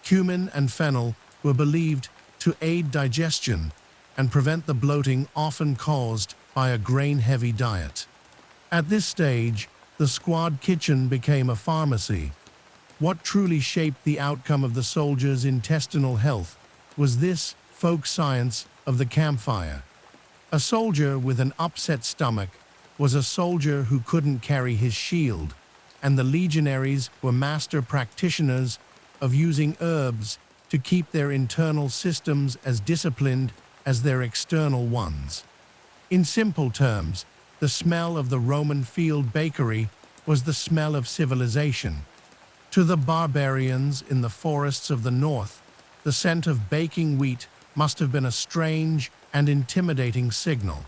Speaker 1: Cumin and fennel were believed to aid digestion and prevent the bloating often caused by a grain-heavy diet. At this stage, the squad kitchen became a pharmacy. What truly shaped the outcome of the soldiers' intestinal health was this folk science of the campfire. A soldier with an upset stomach was a soldier who couldn't carry his shield, and the legionaries were master practitioners of using herbs to keep their internal systems as disciplined as their external ones. In simple terms, the smell of the Roman field bakery was the smell of civilization. To the barbarians in the forests of the north, the scent of baking wheat must have been a strange and intimidating signal.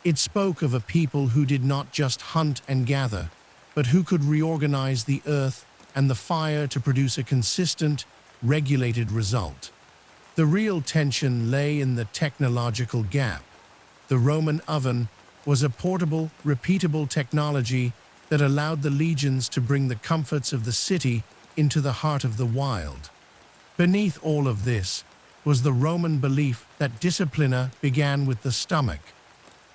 Speaker 1: It spoke of a people who did not just hunt and gather, but who could reorganize the earth and the fire to produce a consistent, regulated result. The real tension lay in the technological gap. The Roman oven was a portable, repeatable technology that allowed the legions to bring the comforts of the city into the heart of the wild. Beneath all of this was the Roman belief that disciplina began with the stomach.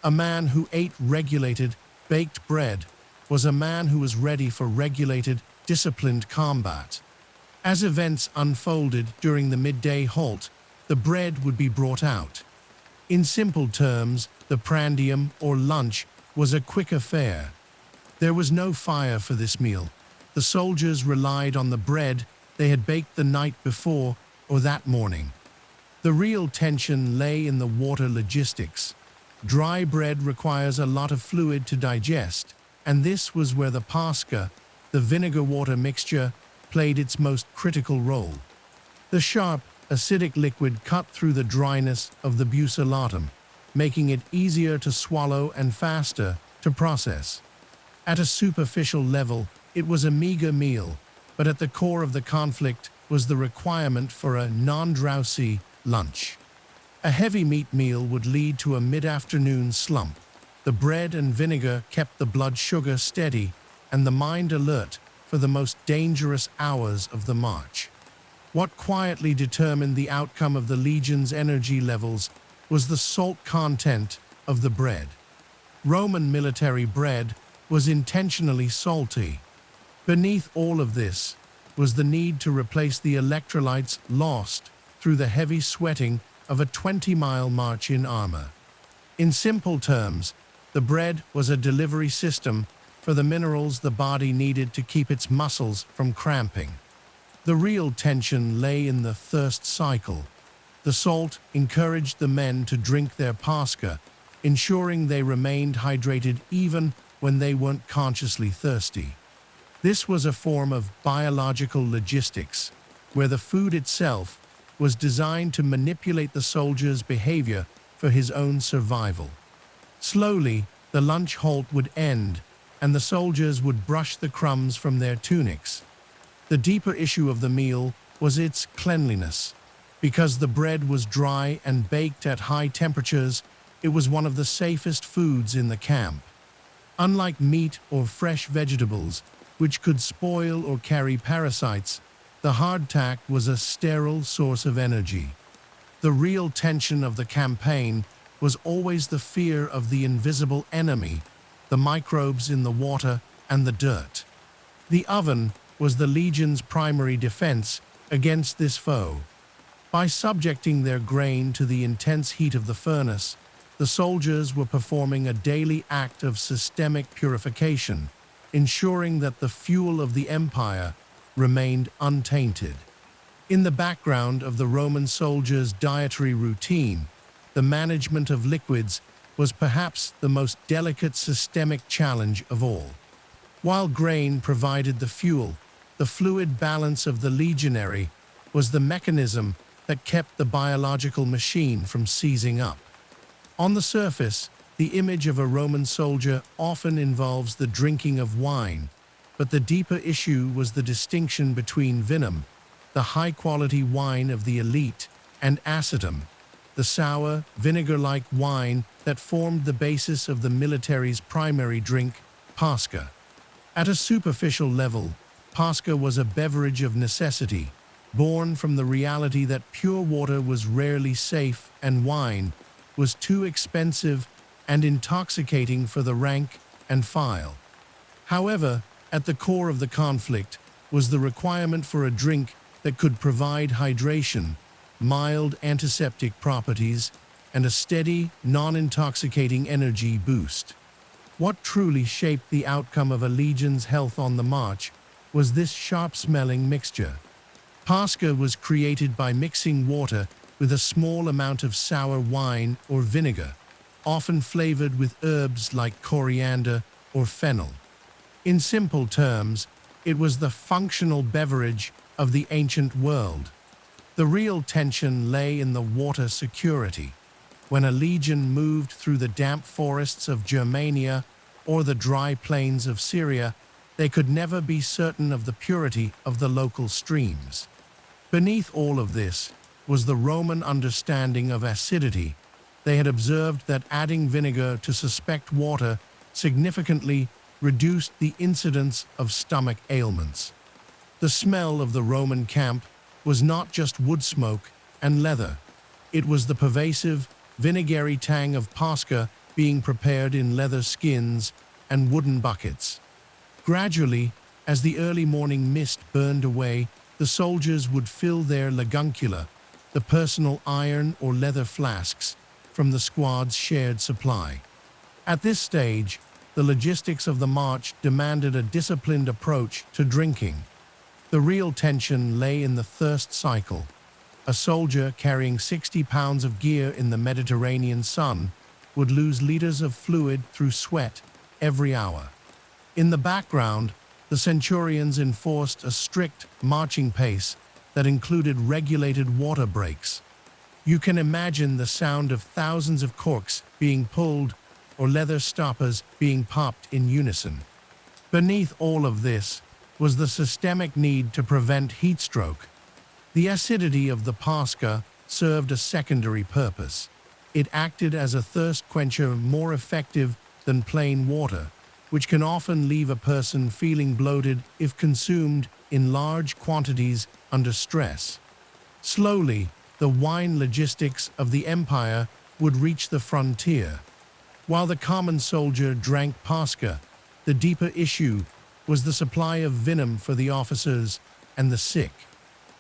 Speaker 1: A man who ate regulated, baked bread was a man who was ready for regulated, disciplined combat. As events unfolded during the midday halt, the bread would be brought out. In simple terms, the prandium, or lunch, was a quick affair. There was no fire for this meal. The soldiers relied on the bread they had baked the night before or that morning. The real tension lay in the water logistics. Dry bread requires a lot of fluid to digest, and this was where the pasca, the vinegar-water mixture, played its most critical role. The sharp, acidic liquid cut through the dryness of the bucellatum, making it easier to swallow and faster to process. At a superficial level, it was a meager meal, but at the core of the conflict was the requirement for a non-drowsy lunch. A heavy meat meal would lead to a mid-afternoon slump. The bread and vinegar kept the blood sugar steady and the mind alert for the most dangerous hours of the march. What quietly determined the outcome of the legion's energy levels was the salt content of the bread. Roman military bread was intentionally salty. Beneath all of this was the need to replace the electrolytes lost through the heavy sweating of a 20-mile march in armor. In simple terms, the bread was a delivery system for the minerals the body needed to keep its muscles from cramping. The real tension lay in the thirst cycle. The salt encouraged the men to drink their pasca, ensuring they remained hydrated even when they weren't consciously thirsty. This was a form of biological logistics, where the food itself was designed to manipulate the soldier's behavior for his own survival. Slowly, the lunch halt would end, and the soldiers would brush the crumbs from their tunics. The deeper issue of the meal was its cleanliness. Because the bread was dry and baked at high temperatures, it was one of the safest foods in the camp. Unlike meat or fresh vegetables, which could spoil or carry parasites, the hardtack was a sterile source of energy. The real tension of the campaign was always the fear of the invisible enemy, the microbes in the water and the dirt. The oven was the legion's primary defense against this foe. By subjecting their grain to the intense heat of the furnace, the soldiers were performing a daily act of systemic purification, ensuring that the fuel of the empire remained untainted. In the background of the Roman soldiers' dietary routine, the management of liquids was perhaps the most delicate systemic challenge of all. While grain provided the fuel, the fluid balance of the legionary was the mechanism that kept the biological machine from seizing up. On the surface, the image of a Roman soldier often involves the drinking of wine, but the deeper issue was the distinction between vinum, the high-quality wine of the elite, and acetum, the sour, vinegar-like wine that formed the basis of the military's primary drink, pasca. At a superficial level, pasca was a beverage of necessity, born from the reality that pure water was rarely safe and wine was too expensive and intoxicating for the rank and file. However, at the core of the conflict was the requirement for a drink that could provide hydration, mild antiseptic properties, and a steady, non-intoxicating energy boost. What truly shaped the outcome of a legion's health on the march was this sharp-smelling mixture. Pasca was created by mixing water with a small amount of sour wine or vinegar, often flavored with herbs like coriander or fennel. In simple terms, it was the functional beverage of the ancient world. The real tension lay in the water security. When a legion moved through the damp forests of Germania or the dry plains of Syria, they could never be certain of the purity of the local streams. Beneath all of this was the Roman understanding of acidity. They had observed that adding vinegar to suspect water significantly reduced the incidence of stomach ailments. The smell of the Roman camp was not just wood smoke and leather. It was the pervasive, vinegary tang of pasca being prepared in leather skins and wooden buckets. Gradually, as the early morning mist burned away, the soldiers would fill their laguncula, the personal iron or leather flasks, from the squad's shared supply. At this stage, the logistics of the march demanded a disciplined approach to drinking. The real tension lay in the thirst cycle. A soldier carrying 60 pounds of gear in the Mediterranean sun would lose liters of fluid through sweat every hour. In the background, the centurions enforced a strict marching pace that included regulated water breaks. You can imagine the sound of thousands of corks being pulled or leather stoppers being popped in unison. Beneath all of this was the systemic need to prevent heat stroke. The acidity of the pasca served a secondary purpose. It acted as a thirst quencher more effective than plain water, which can often leave a person feeling bloated if consumed in large quantities under stress. Slowly, the wine logistics of the empire would reach the frontier. While the common soldier drank pasca, the deeper issue was the supply of vinum for the officers and the sick.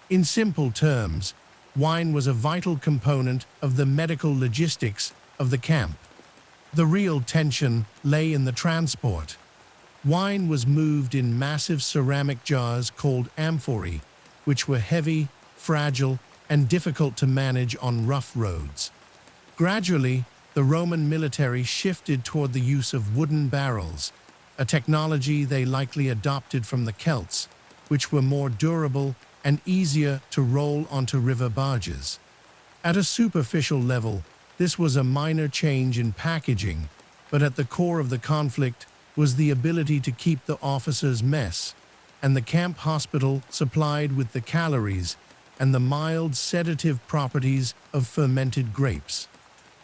Speaker 1: In simple terms, wine was a vital component of the medical logistics of the camp. The real tension lay in the transport. Wine was moved in massive ceramic jars called amphorae, which were heavy, fragile, and difficult to manage on rough roads. Gradually, the Roman military shifted toward the use of wooden barrels, a technology they likely adopted from the Celts, which were more durable and easier to roll onto river barges. At a superficial level, this was a minor change in packaging, but at the core of the conflict was the ability to keep the officers' mess and the camp hospital supplied with the calories and the mild sedative properties of fermented grapes.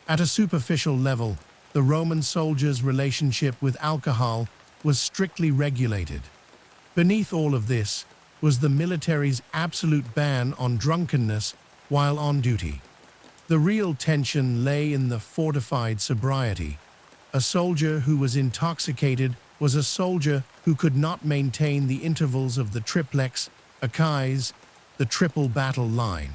Speaker 1: At a superficial level, the Roman soldiers' relationship with alcohol was strictly regulated. Beneath all of this was the military's absolute ban on drunkenness while on duty. The real tension lay in the fortified sobriety. A soldier who was intoxicated was a soldier who could not maintain the intervals of the triplex, Achais, the triple battle line.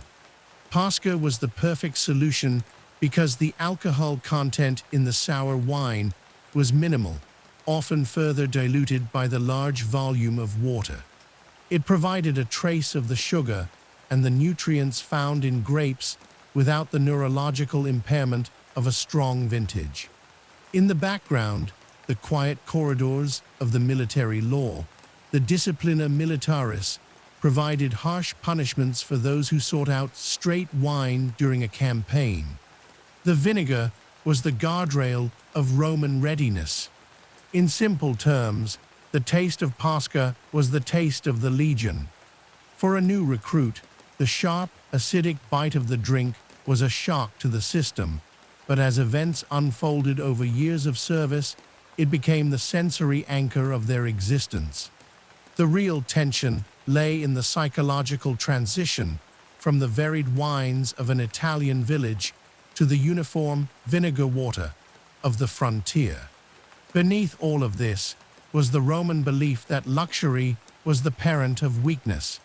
Speaker 1: Pasca was the perfect solution because the alcohol content in the sour wine was minimal, often further diluted by the large volume of water. It provided a trace of the sugar and the nutrients found in grapes without the neurological impairment of a strong vintage. In the background, the quiet corridors of the military law, the disciplina militaris, provided harsh punishments for those who sought out straight wine during a campaign. The vinegar was the guardrail of Roman readiness. In simple terms, the taste of Pascha was the taste of the legion. For a new recruit, the sharp, acidic bite of the drink was a shock to the system, but as events unfolded over years of service, it became the sensory anchor of their existence. The real tension lay in the psychological transition from the varied wines of an Italian village to the uniform vinegar water of the frontier. Beneath all of this was the Roman belief that luxury was the parent of weakness.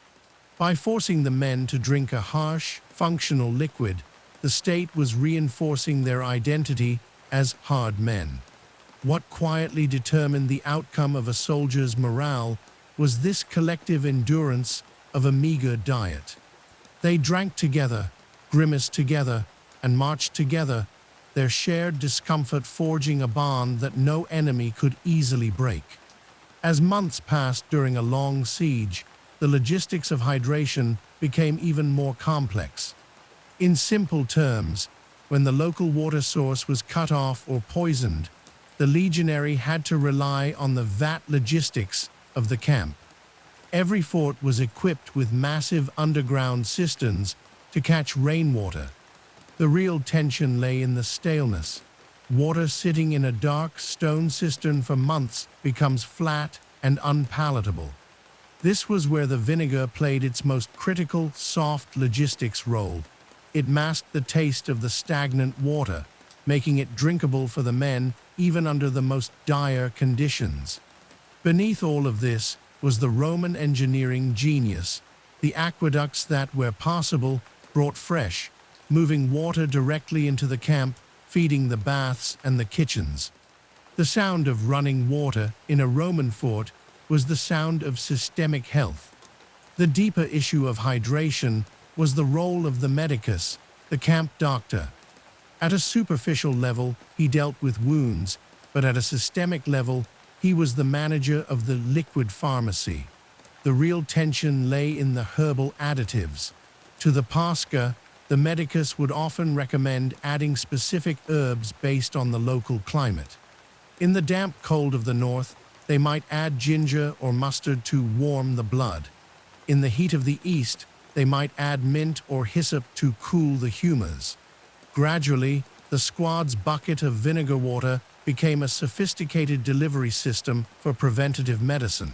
Speaker 1: By forcing the men to drink a harsh, functional liquid, the state was reinforcing their identity as hard men. What quietly determined the outcome of a soldier's morale was this collective endurance of a meager diet. They drank together, grimaced together, and marched together, their shared discomfort forging a bond that no enemy could easily break. As months passed during a long siege, the logistics of hydration became even more complex. In simple terms, when the local water source was cut off or poisoned, the legionary had to rely on the vat logistics of the camp. Every fort was equipped with massive underground cisterns to catch rainwater. The real tension lay in the staleness. Water sitting in a dark stone cistern for months becomes flat and unpalatable. This was where the vinegar played its most critical, soft logistics role. It masked the taste of the stagnant water, making it drinkable for the men even under the most dire conditions. Beneath all of this was the Roman engineering genius, the aqueducts that, where possible, brought fresh, moving water directly into the camp, feeding the baths and the kitchens. The sound of running water in a Roman fort was the sound of systemic health. The deeper issue of hydration was the role of the medicus, the camp doctor. At a superficial level, he dealt with wounds, but at a systemic level, he was the manager of the liquid pharmacy. The real tension lay in the herbal additives. To the Pascha, the medicus would often recommend adding specific herbs based on the local climate. In the damp cold of the north, they might add ginger or mustard to warm the blood. In the heat of the east, they might add mint or hyssop to cool the humors. Gradually, the squad's bucket of vinegar water became a sophisticated delivery system for preventative medicine.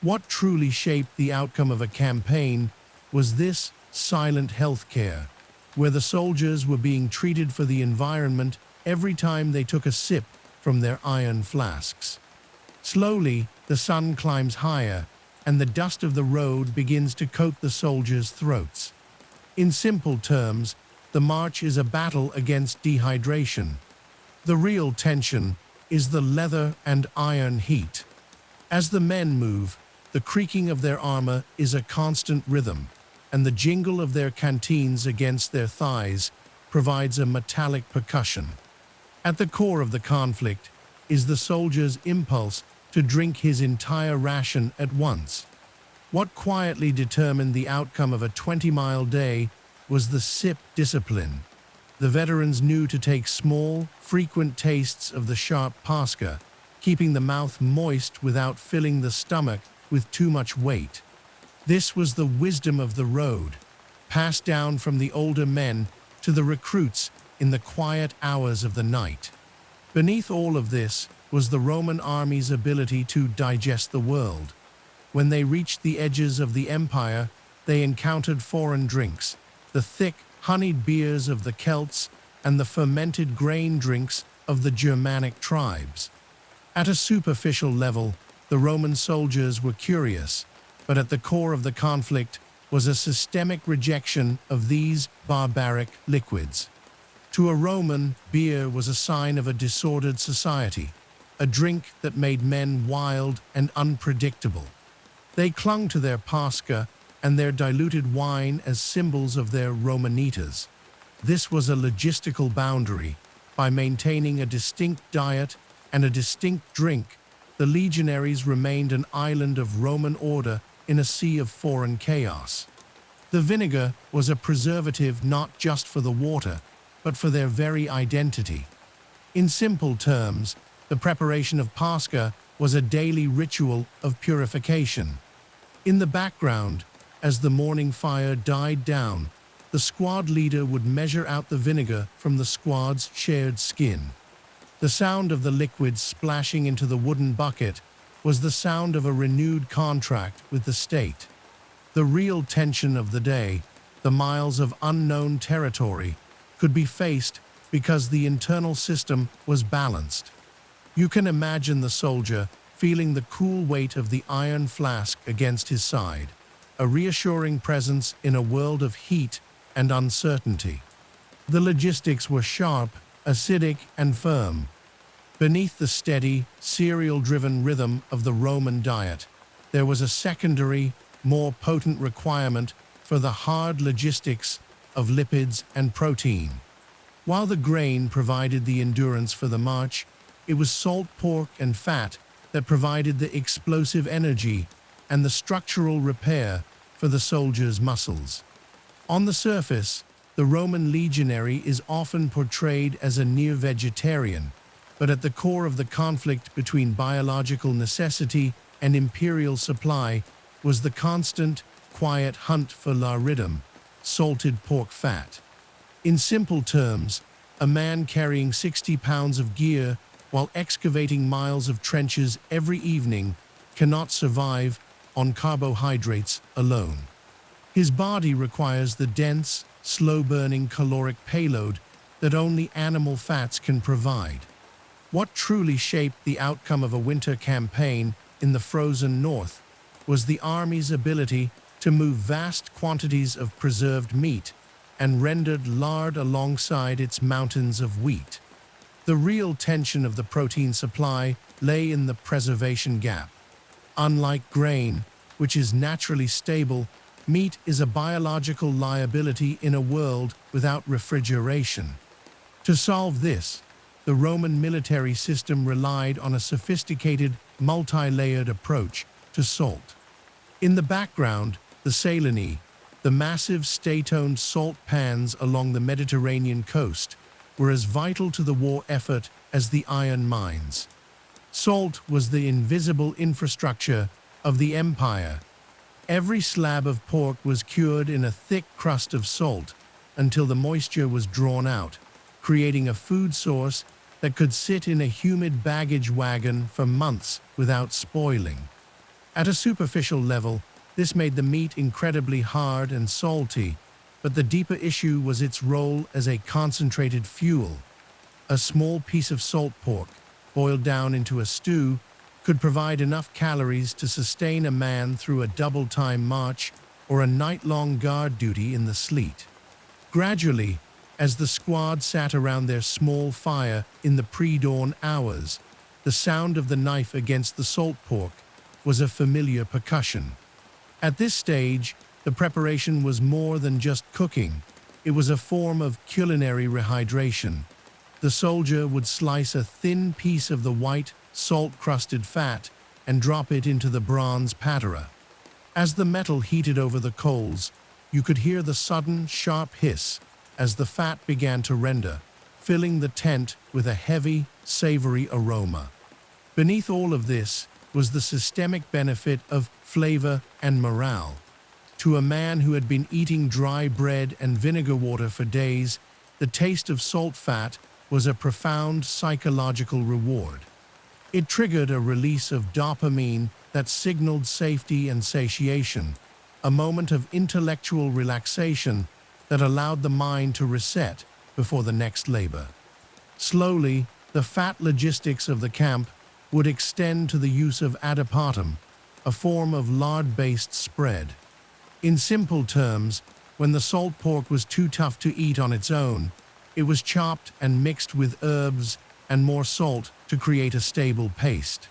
Speaker 1: What truly shaped the outcome of a campaign was this silent healthcare, where the soldiers were being treated for the environment every time they took a sip from their iron flasks. Slowly, the sun climbs higher, and the dust of the road begins to coat the soldiers' throats. In simple terms, the march is a battle against dehydration. The real tension is the leather and iron heat. As the men move, the creaking of their armor is a constant rhythm, and the jingle of their canteens against their thighs provides a metallic percussion. At the core of the conflict is the soldier's impulse to drink his entire ration at once. What quietly determined the outcome of a 20-mile day was the sip discipline. The veterans knew to take small, frequent tastes of the sharp Pascha, keeping the mouth moist without filling the stomach with too much weight. This was the wisdom of the road, passed down from the older men to the recruits in the quiet hours of the night. Beneath all of this was the Roman army's ability to digest the world. When they reached the edges of the empire, they encountered foreign drinks, the thick, honeyed beers of the Celts and the fermented grain drinks of the Germanic tribes. At a superficial level, the Roman soldiers were curious, but at the core of the conflict was a systemic rejection of these barbaric liquids. To a Roman, beer was a sign of a disordered society, a drink that made men wild and unpredictable. They clung to their Pascha and their diluted wine as symbols of their Romanitas. This was a logistical boundary. By maintaining a distinct diet and a distinct drink, the legionaries remained an island of Roman order in a sea of foreign chaos. The vinegar was a preservative not just for the water, but for their very identity. In simple terms, the preparation of Pascha was a daily ritual of purification. In the background, as the morning fire died down, the squad leader would measure out the vinegar from the squad's shared skin. The sound of the liquid splashing into the wooden bucket was the sound of a renewed contract with the state. The real tension of the day, the miles of unknown territory, could be faced because the internal system was balanced. You can imagine the soldier feeling the cool weight of the iron flask against his side, a reassuring presence in a world of heat and uncertainty. The logistics were sharp, acidic, and firm. Beneath the steady, cereal-driven rhythm of the Roman diet, there was a secondary, more potent requirement for the hard logistics of lipids and protein. While the grain provided the endurance for the march, it was salt pork and fat that provided the explosive energy and the structural repair for the soldier's muscles. On the surface, the Roman legionary is often portrayed as a near-vegetarian, but at the core of the conflict between biological necessity and imperial supply was the constant, quiet hunt for laridum, salted pork fat. In simple terms, a man carrying 60 pounds of gear while excavating miles of trenches every evening cannot survive on carbohydrates alone. His body requires the dense, slow-burning caloric payload that only animal fats can provide. What truly shaped the outcome of a winter campaign in the frozen north was the army's ability to move vast quantities of preserved meat and rendered lard alongside its mountains of wheat. The real tension of the protein supply lay in the preservation gap. Unlike grain, which is naturally stable, meat is a biological liability in a world without refrigeration. To solve this, the Roman military system relied on a sophisticated, multi-layered approach to salt. In the background, the Salinae, the massive state-owned salt pans along the Mediterranean coast, were as vital to the war effort as the iron mines. Salt was the invisible infrastructure of the empire. Every slab of pork was cured in a thick crust of salt until the moisture was drawn out, creating a food source that could sit in a humid baggage wagon for months without spoiling. At a superficial level, this made the meat incredibly hard and salty, but the deeper issue was its role as a concentrated fuel. A small piece of salt pork, boiled down into a stew, could provide enough calories to sustain a man through a double-time march or a night-long guard duty in the sleet. Gradually, as the squad sat around their small fire in the pre-dawn hours, the sound of the knife against the salt pork was a familiar percussion. At this stage, the preparation was more than just cooking. It was a form of culinary rehydration. The soldier would slice a thin piece of the white, salt-crusted fat and drop it into the bronze patera. As the metal heated over the coals, you could hear the sudden, sharp hiss as the fat began to render, filling the tent with a heavy, savory aroma. Beneath all of this was the systemic benefit of flavor and morale. To a man who had been eating dry bread and vinegar water for days, the taste of salt fat was a profound psychological reward. It triggered a release of dopamine that signaled safety and satiation, a moment of intellectual relaxation that allowed the mind to reset before the next labor. Slowly, the fat logistics of the camp would extend to the use of adipatum, a form of lard-based spread. In simple terms, when the salt pork was too tough to eat on its own, it was chopped and mixed with herbs and more salt to create a stable paste.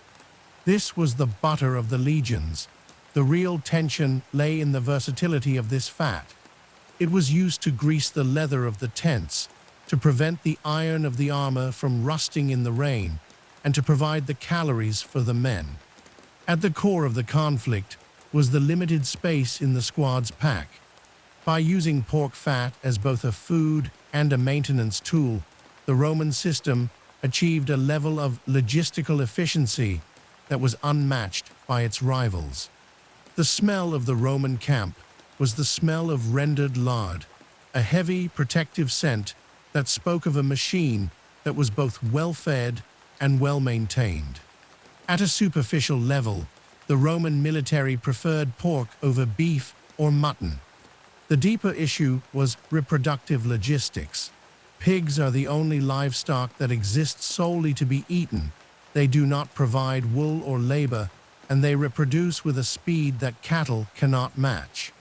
Speaker 1: This was the butter of the legions. The real tension lay in the versatility of this fat. It was used to grease the leather of the tents, to prevent the iron of the armor from rusting in the rain, and to provide the calories for the men. At the core of the conflict was the limited space in the squad's pack. By using pork fat as both a food and a maintenance tool, the Roman system achieved a level of logistical efficiency that was unmatched by its rivals. The smell of the Roman camp was the smell of rendered lard, a heavy, protective scent that spoke of a machine that was both well-fed and well-maintained. At a superficial level, the Roman military preferred pork over beef or mutton. The deeper issue was reproductive logistics. Pigs are the only livestock that exist solely to be eaten. They do not provide wool or labor, and they reproduce with a speed that cattle cannot match.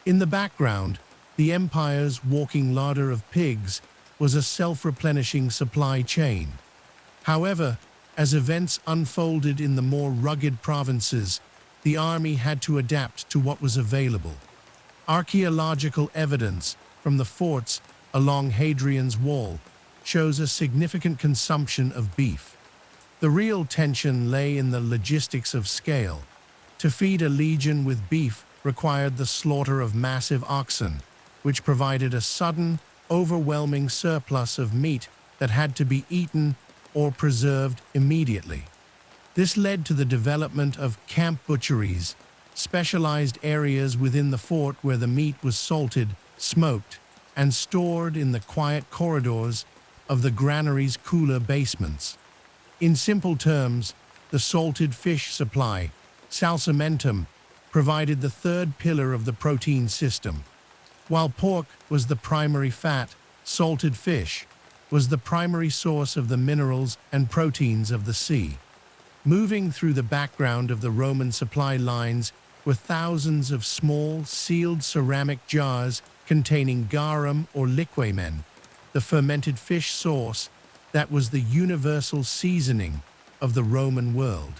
Speaker 1: In the background, the empire's walking larder of pigs was a self-replenishing supply chain. However, as events unfolded in the more rugged provinces, the army had to adapt to what was available. Archaeological evidence from the forts along Hadrian's Wall shows a significant consumption of beef. The real tension lay in the logistics of scale. To feed a legion with beef required the slaughter of massive oxen, which provided a sudden, overwhelming surplus of meat that had to be eaten or preserved immediately. This led to the development of camp butcheries, specialized areas within the fort where the meat was salted, smoked, and stored in the quiet corridors of the granary's cooler basements. In simple terms, the salted fish supply, salsamentum, provided the third pillar of the protein system. While pork was the primary fat, salted fish was the primary source of the minerals and proteins of the sea. Moving through the background of the Roman supply lines were thousands of small, sealed ceramic jars containing garum or liquamen, the fermented fish sauce that was the universal seasoning of the Roman world.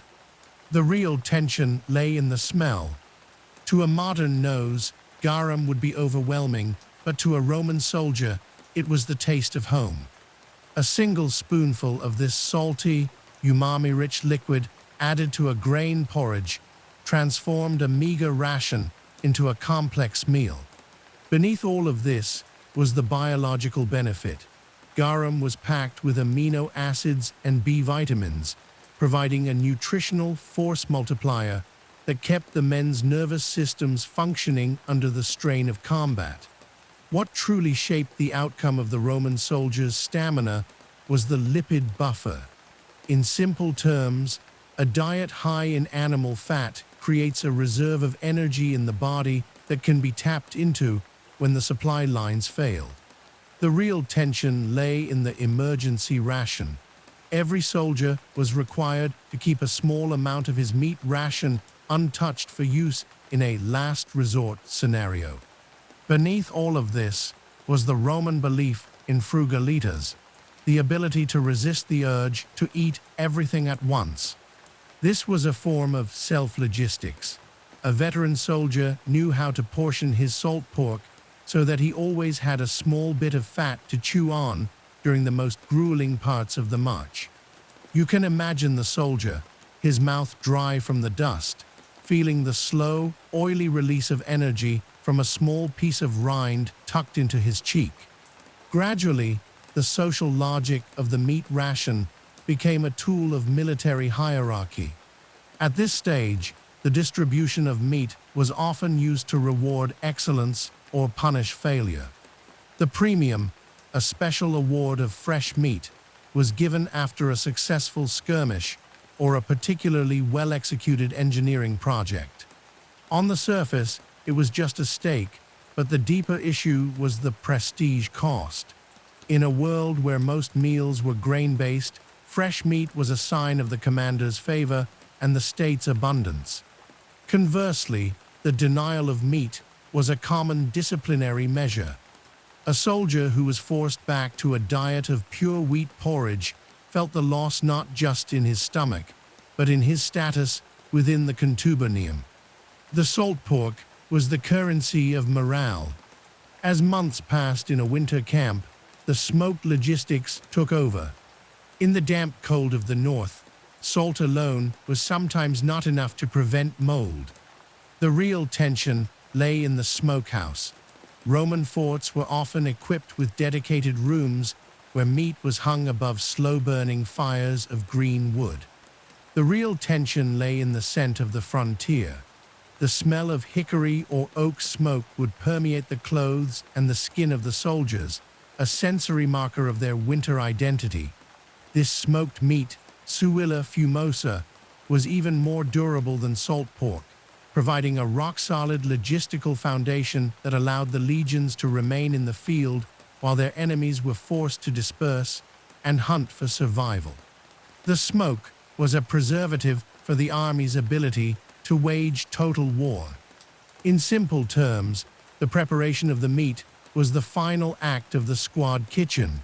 Speaker 1: The real tension lay in the smell. To a modern nose, garum would be overwhelming, but to a Roman soldier, it was the taste of home. A single spoonful of this salty, umami-rich liquid added to a grain porridge transformed a meager ration into a complex meal. Beneath all of this was the biological benefit. Garum was packed with amino acids and B vitamins, providing a nutritional force multiplier that kept the men's nervous systems functioning under the strain of combat. What truly shaped the outcome of the Roman soldiers' stamina was the lipid buffer. In simple terms, a diet high in animal fat creates a reserve of energy in the body that can be tapped into when the supply lines fail. The real tension lay in the emergency ration. Every soldier was required to keep a small amount of his meat ration untouched for use in a last resort scenario. Beneath all of this was the Roman belief in frugalitas, the ability to resist the urge to eat everything at once. This was a form of self-logistics. A veteran soldier knew how to portion his salt pork so that he always had a small bit of fat to chew on during the most grueling parts of the march. You can imagine the soldier, his mouth dry from the dust, feeling the slow, oily release of energy from a small piece of rind tucked into his cheek. Gradually, the social logic of the meat ration became a tool of military hierarchy. At this stage, the distribution of meat was often used to reward excellence or punish failure. The premium, a special award of fresh meat, was given after a successful skirmish or a particularly well-executed engineering project. On the surface, it was just a steak, but the deeper issue was the prestige cost. In a world where most meals were grain-based, fresh meat was a sign of the commander's favor and the state's abundance. Conversely, the denial of meat was a common disciplinary measure. A soldier who was forced back to a diet of pure wheat porridge felt the loss not just in his stomach, but in his status within the contubernium. The salt pork was the currency of morale. As months passed in a winter camp, the smoked logistics took over. In the damp cold of the north, salt alone was sometimes not enough to prevent mold. The real tension lay in the smokehouse. Roman forts were often equipped with dedicated rooms where meat was hung above slow-burning fires of green wood. The real tension lay in the scent of the frontier. The smell of hickory or oak smoke would permeate the clothes and the skin of the soldiers, a sensory marker of their winter identity. This smoked meat, suilla fumosa, was even more durable than salt pork, providing a rock-solid logistical foundation that allowed the legions to remain in the field while their enemies were forced to disperse and hunt for survival. The smoke was a preservative for the army's ability to wage total war. In simple terms, the preparation of the meat was the final act of the squad kitchen.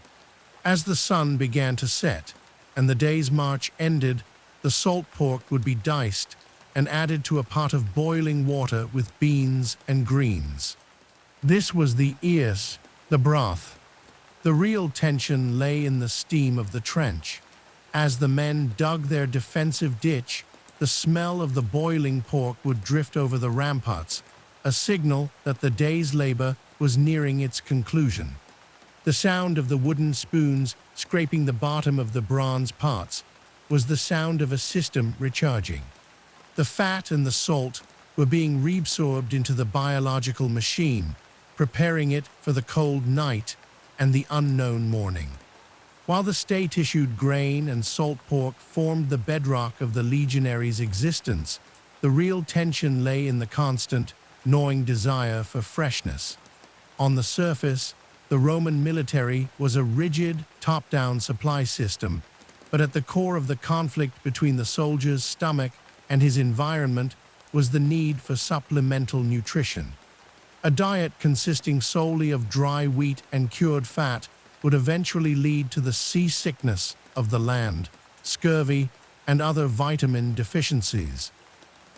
Speaker 1: As the sun began to set and the day's march ended, the salt pork would be diced and added to a pot of boiling water with beans and greens. This was the ears, the broth. The real tension lay in the steam of the trench. As the men dug their defensive ditch, the smell of the boiling pork would drift over the ramparts, a signal that the day's labor was nearing its conclusion. The sound of the wooden spoons scraping the bottom of the bronze pots was the sound of a system recharging. The fat and the salt were being reabsorbed into the biological machine, preparing it for the cold night and the unknown morning. While the state-issued grain and salt pork formed the bedrock of the legionaries' existence, the real tension lay in the constant, gnawing desire for freshness. On the surface, the Roman military was a rigid, top-down supply system, but at the core of the conflict between the soldier's stomach and his environment was the need for supplemental nutrition. A diet consisting solely of dry wheat and cured fat would eventually lead to the seasickness of the land, scurvy, and other vitamin deficiencies.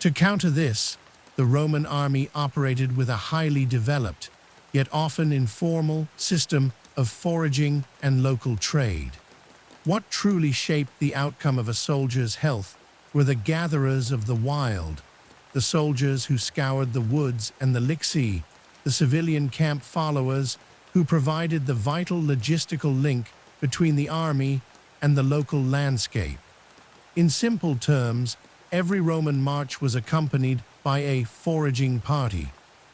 Speaker 1: To counter this, the Roman army operated with a highly developed, yet often informal, system of foraging and local trade. What truly shaped the outcome of a soldier's health were the gatherers of the wild, the soldiers who scoured the woods and the lixi, the civilian camp followers who provided the vital logistical link between the army and the local landscape. In simple terms, every Roman march was accompanied by a foraging party.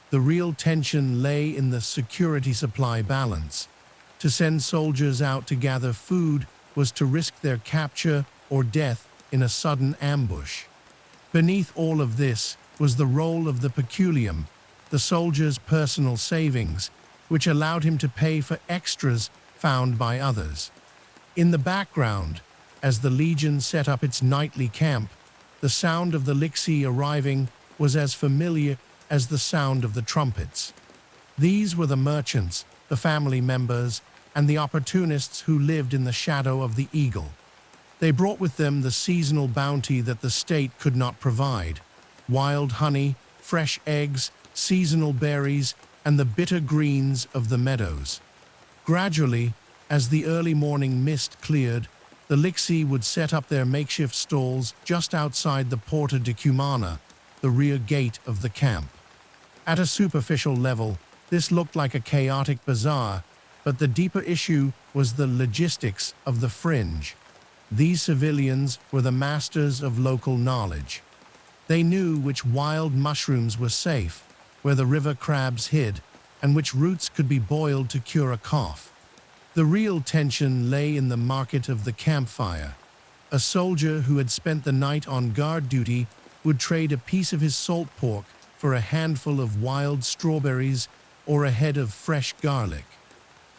Speaker 1: The real tension lay in the security supply balance. To send soldiers out to gather food was to risk their capture or death in a sudden ambush. Beneath all of this was the role of the peculium, the soldier's personal savings, which allowed him to pay for extras found by others. In the background, as the legion set up its nightly camp, the sound of the lixi arriving was as familiar as the sound of the trumpets. These were the merchants, the family members, and the opportunists who lived in the shadow of the eagle. They brought with them the seasonal bounty that the state could not provide: wild honey, fresh eggs, seasonal berries, and the bitter greens of the meadows. Gradually, as the early morning mist cleared, the lixi would set up their makeshift stalls just outside the Porta di Cumana, the rear gate of the camp. At a superficial level, this looked like a chaotic bazaar, but the deeper issue was the logistics of the fringe. These civilians were the masters of local knowledge. They knew which wild mushrooms were safe, where the river crabs hid, and which roots could be boiled to cure a cough. The real tension lay in the market of the campfire. A soldier who had spent the night on guard duty would trade a piece of his salt pork for a handful of wild strawberries or a head of fresh garlic.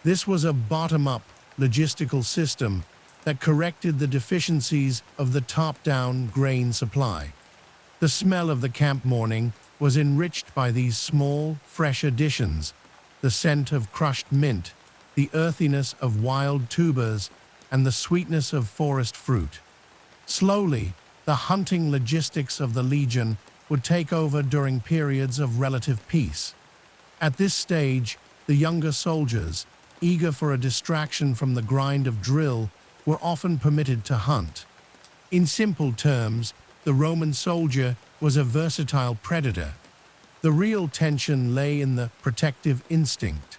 Speaker 1: This was a bottom-up logistical system that corrected the deficiencies of the top-down grain supply. The smell of the camp morning was enriched by these small, fresh additions: the scent of crushed mint, the earthiness of wild tubers, and the sweetness of forest fruit. Slowly, the hunting logistics of the legion would take over during periods of relative peace. At this stage, the younger soldiers, eager for a distraction from the grind of drill, were often permitted to hunt. In simple terms, the Roman soldier was a versatile predator. The real tension lay in the protective instinct.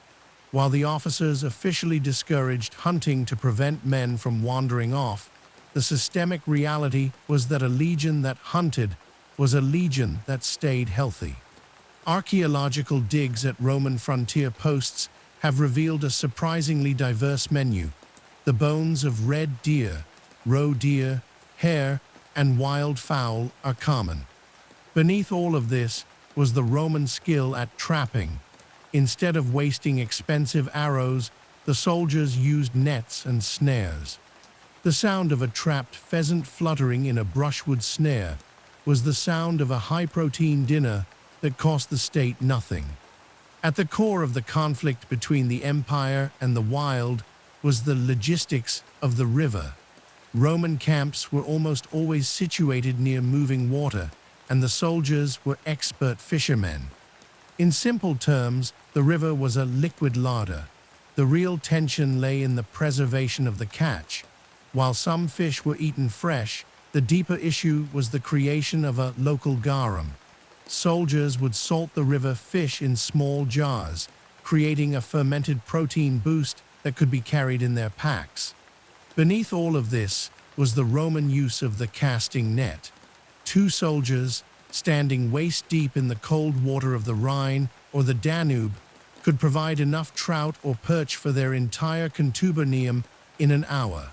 Speaker 1: While the officers officially discouraged hunting to prevent men from wandering off, the systemic reality was that a legion that hunted was a legion that stayed healthy. Archaeological digs at Roman frontier posts have revealed a surprisingly diverse menu. The bones of red deer, roe deer, hare, and wild fowl are common. Beneath all of this was the Roman skill at trapping. Instead of wasting expensive arrows, the soldiers used nets and snares. The sound of a trapped pheasant fluttering in a brushwood snare was the sound of a high-protein dinner that cost the state nothing. At the core of the conflict between the empire and the wild was the logistics of the river. Roman camps were almost always situated near moving water, and the soldiers were expert fishermen. In simple terms, the river was a liquid larder. The real tension lay in the preservation of the catch. While some fish were eaten fresh, the deeper issue was the creation of a local garum. Soldiers would salt the river fish in small jars, creating a fermented protein boost that could be carried in their packs. Beneath all of this was the Roman use of the casting net. Two soldiers, standing waist-deep in the cold water of the Rhine or the Danube, could provide enough trout or perch for their entire contubernium in an hour.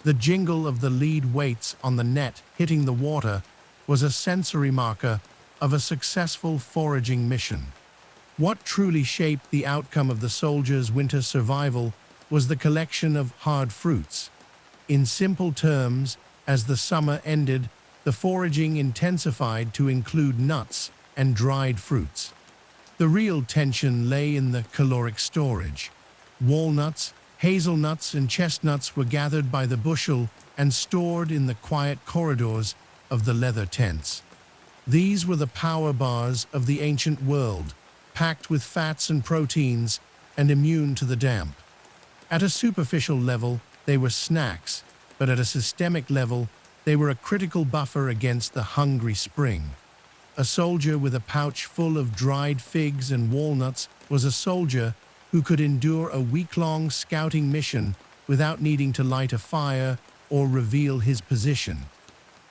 Speaker 1: The jingle of the lead weights on the net hitting the water was a sensory marker of a successful foraging mission. What truly shaped the outcome of the soldiers' winter survival was the collection of hard fruits. In simple terms, as the summer ended, the foraging intensified to include nuts and dried fruits. The real tension lay in the caloric storage. Walnuts, hazelnuts, and chestnuts were gathered by the bushel and stored in the quiet corridors of the leather tents. These were the power bars of the ancient world, packed with fats and proteins and immune to the damp. At a superficial level, they were snacks, but at a systemic level, they were a critical buffer against the hungry spring. A soldier with a pouch full of dried figs and walnuts was a soldier who could endure a week-long scouting mission without needing to light a fire or reveal his position.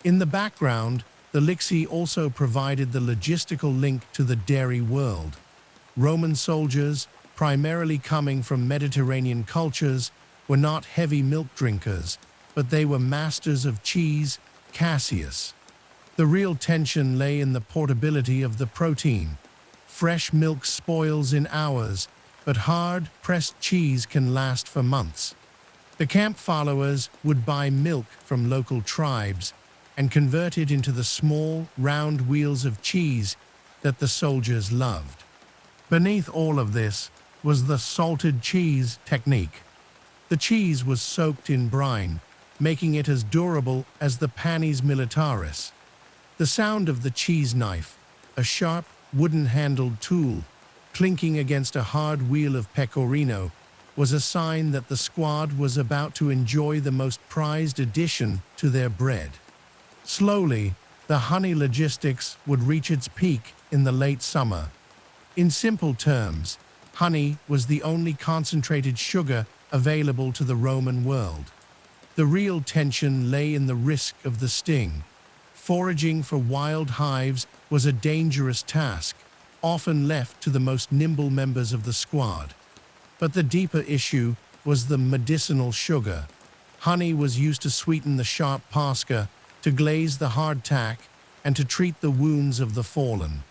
Speaker 1: In the background, the elixir also provided the logistical link to the dairy world. Roman soldiers, primarily coming from Mediterranean cultures, were not heavy milk drinkers, but they were masters of cheese, caseus. The real tension lay in the portability of the protein. Fresh milk spoils in hours, but hard, pressed cheese can last for months. The camp followers would buy milk from local tribes and convert it into the small, round wheels of cheese that the soldiers loved. Beneath all of this was the salted cheese technique. The cheese was soaked in brine, making it as durable as the panis militaris. The sound of the cheese knife, a sharp, wooden-handled tool, clinking against a hard wheel of pecorino, was a sign that the squad was about to enjoy the most prized addition to their bread. Slowly, the honey logistics would reach its peak in the late summer. In simple terms, honey was the only concentrated sugar available to the Roman world. The real tension lay in the risk of the sting. Foraging for wild hives was a dangerous task, often left to the most nimble members of the squad. But the deeper issue was the medicinal sugar. Honey was used to sweeten the sharp pasca, to glaze the hardtack, and to treat the wounds of the fallen.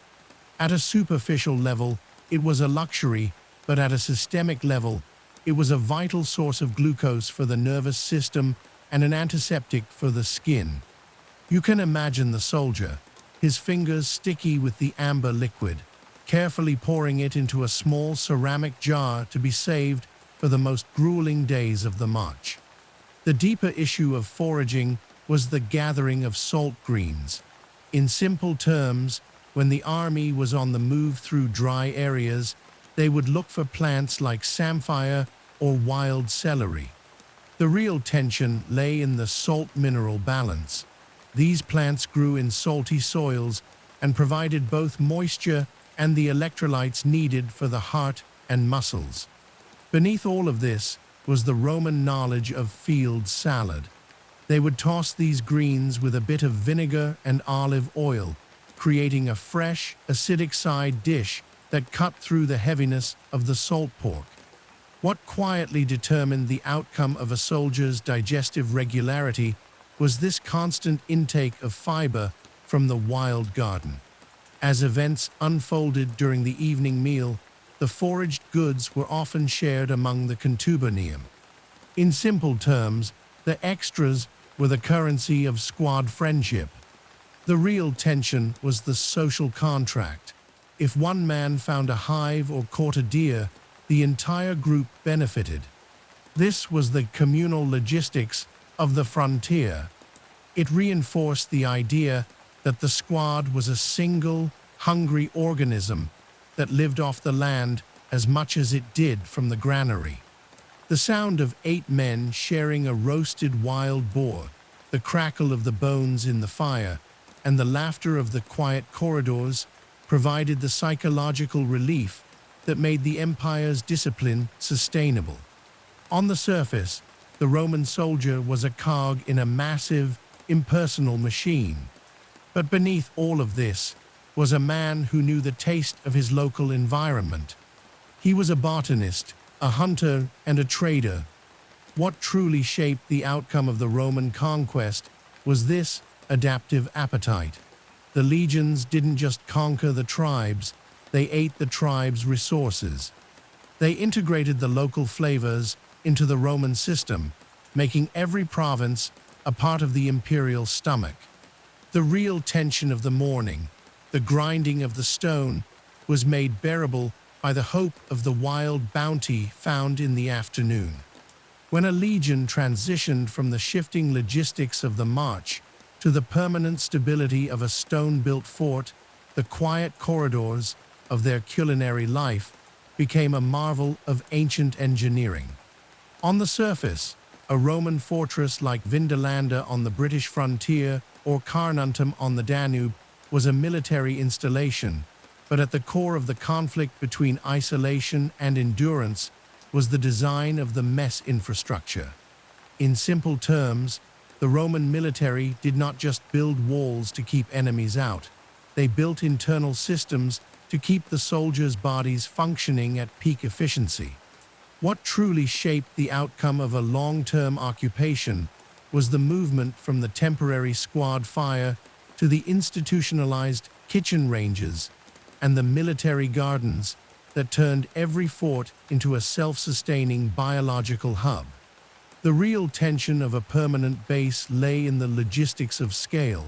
Speaker 1: At a superficial level, it was a luxury, but at a systemic level, it was a vital source of glucose for the nervous system and an antiseptic for the skin. You can imagine the soldier, his fingers sticky with the amber liquid, carefully pouring it into a small ceramic jar to be saved for the most grueling days of the march. The deeper issue of foraging was the gathering of salt greens. In simple terms, when the army was on the move through dry areas, they would look for plants like samphire or wild celery. The real tension lay in the salt-mineral balance. These plants grew in salty soils and provided both moisture and the electrolytes needed for the heart and muscles. Beneath all of this was the Roman knowledge of field salad. They would toss these greens with a bit of vinegar and olive oil, creating a fresh, acidic side dish that cut through the heaviness of the salt pork. What quietly determined the outcome of a soldier's digestive regularity was this constant intake of fiber from the wild garden. As events unfolded during the evening meal, the foraged goods were often shared among the contubernium. In simple terms, the extras were the currency of squad friendship. The real tension was the social contract. If one man found a hive or caught a deer, the entire group benefited. This was the communal logistics of the frontier. It reinforced the idea that the squad was a single, hungry organism that lived off the land as much as it did from the granary. The sound of 8 men sharing a roasted wild boar, the crackle of the bones in the fire, and the laughter of the quiet corridors provided the psychological relief that made the empire's discipline sustainable. On the surface, the Roman soldier was a cog in a massive, impersonal machine. But beneath all of this was a man who knew the taste of his local environment. He was a botanist, a hunter, and a trader. What truly shaped the outcome of the Roman conquest was this adaptive appetite. The legions didn't just conquer the tribes, they ate the tribes' resources. They integrated the local flavors into the Roman system, making every province a part of the imperial stomach. The real tension of the morning, the grinding of the stone, was made bearable by the hope of the wild bounty found in the afternoon. When a legion transitioned from the shifting logistics of the march to the permanent stability of a stone-built fort, the quiet corridors of their culinary life became a marvel of ancient engineering. On the surface, a Roman fortress like Vindolanda on the British frontier or Carnuntum on the Danube was a military installation, but at the core of the conflict between isolation and endurance was the design of the mess infrastructure. In simple terms, the Roman military did not just build walls to keep enemies out. They built internal systems to keep the soldiers' bodies functioning at peak efficiency. What truly shaped the outcome of a long-term occupation was the movement from the temporary squad fire to the institutionalized kitchen ranges and the military gardens that turned every fort into a self-sustaining biological hub. The real tension of a permanent base lay in the logistics of scale.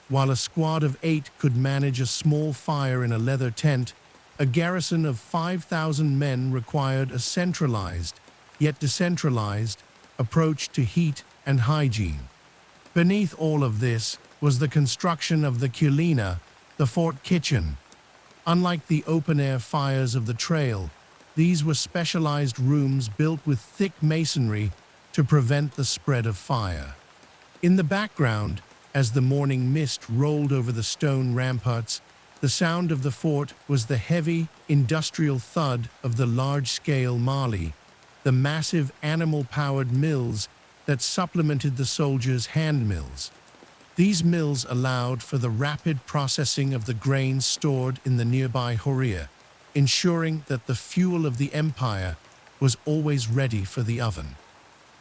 Speaker 1: While a squad of 8 could manage a small fire in a leather tent, a garrison of 5,000 men required a centralized, yet decentralized, approach to heat and hygiene. Beneath all of this was the construction of the culina, the fort kitchen. Unlike the open-air fires of the trail, these were specialized rooms built with thick masonry to prevent the spread of fire. In the background, as the morning mist rolled over the stone ramparts, the sound of the fort was the heavy, industrial thud of the large-scale Mali, the massive animal-powered mills that supplemented the soldiers' hand mills. These mills allowed for the rapid processing of the grains stored in the nearby Horia, ensuring that the fuel of the empire was always ready for the oven.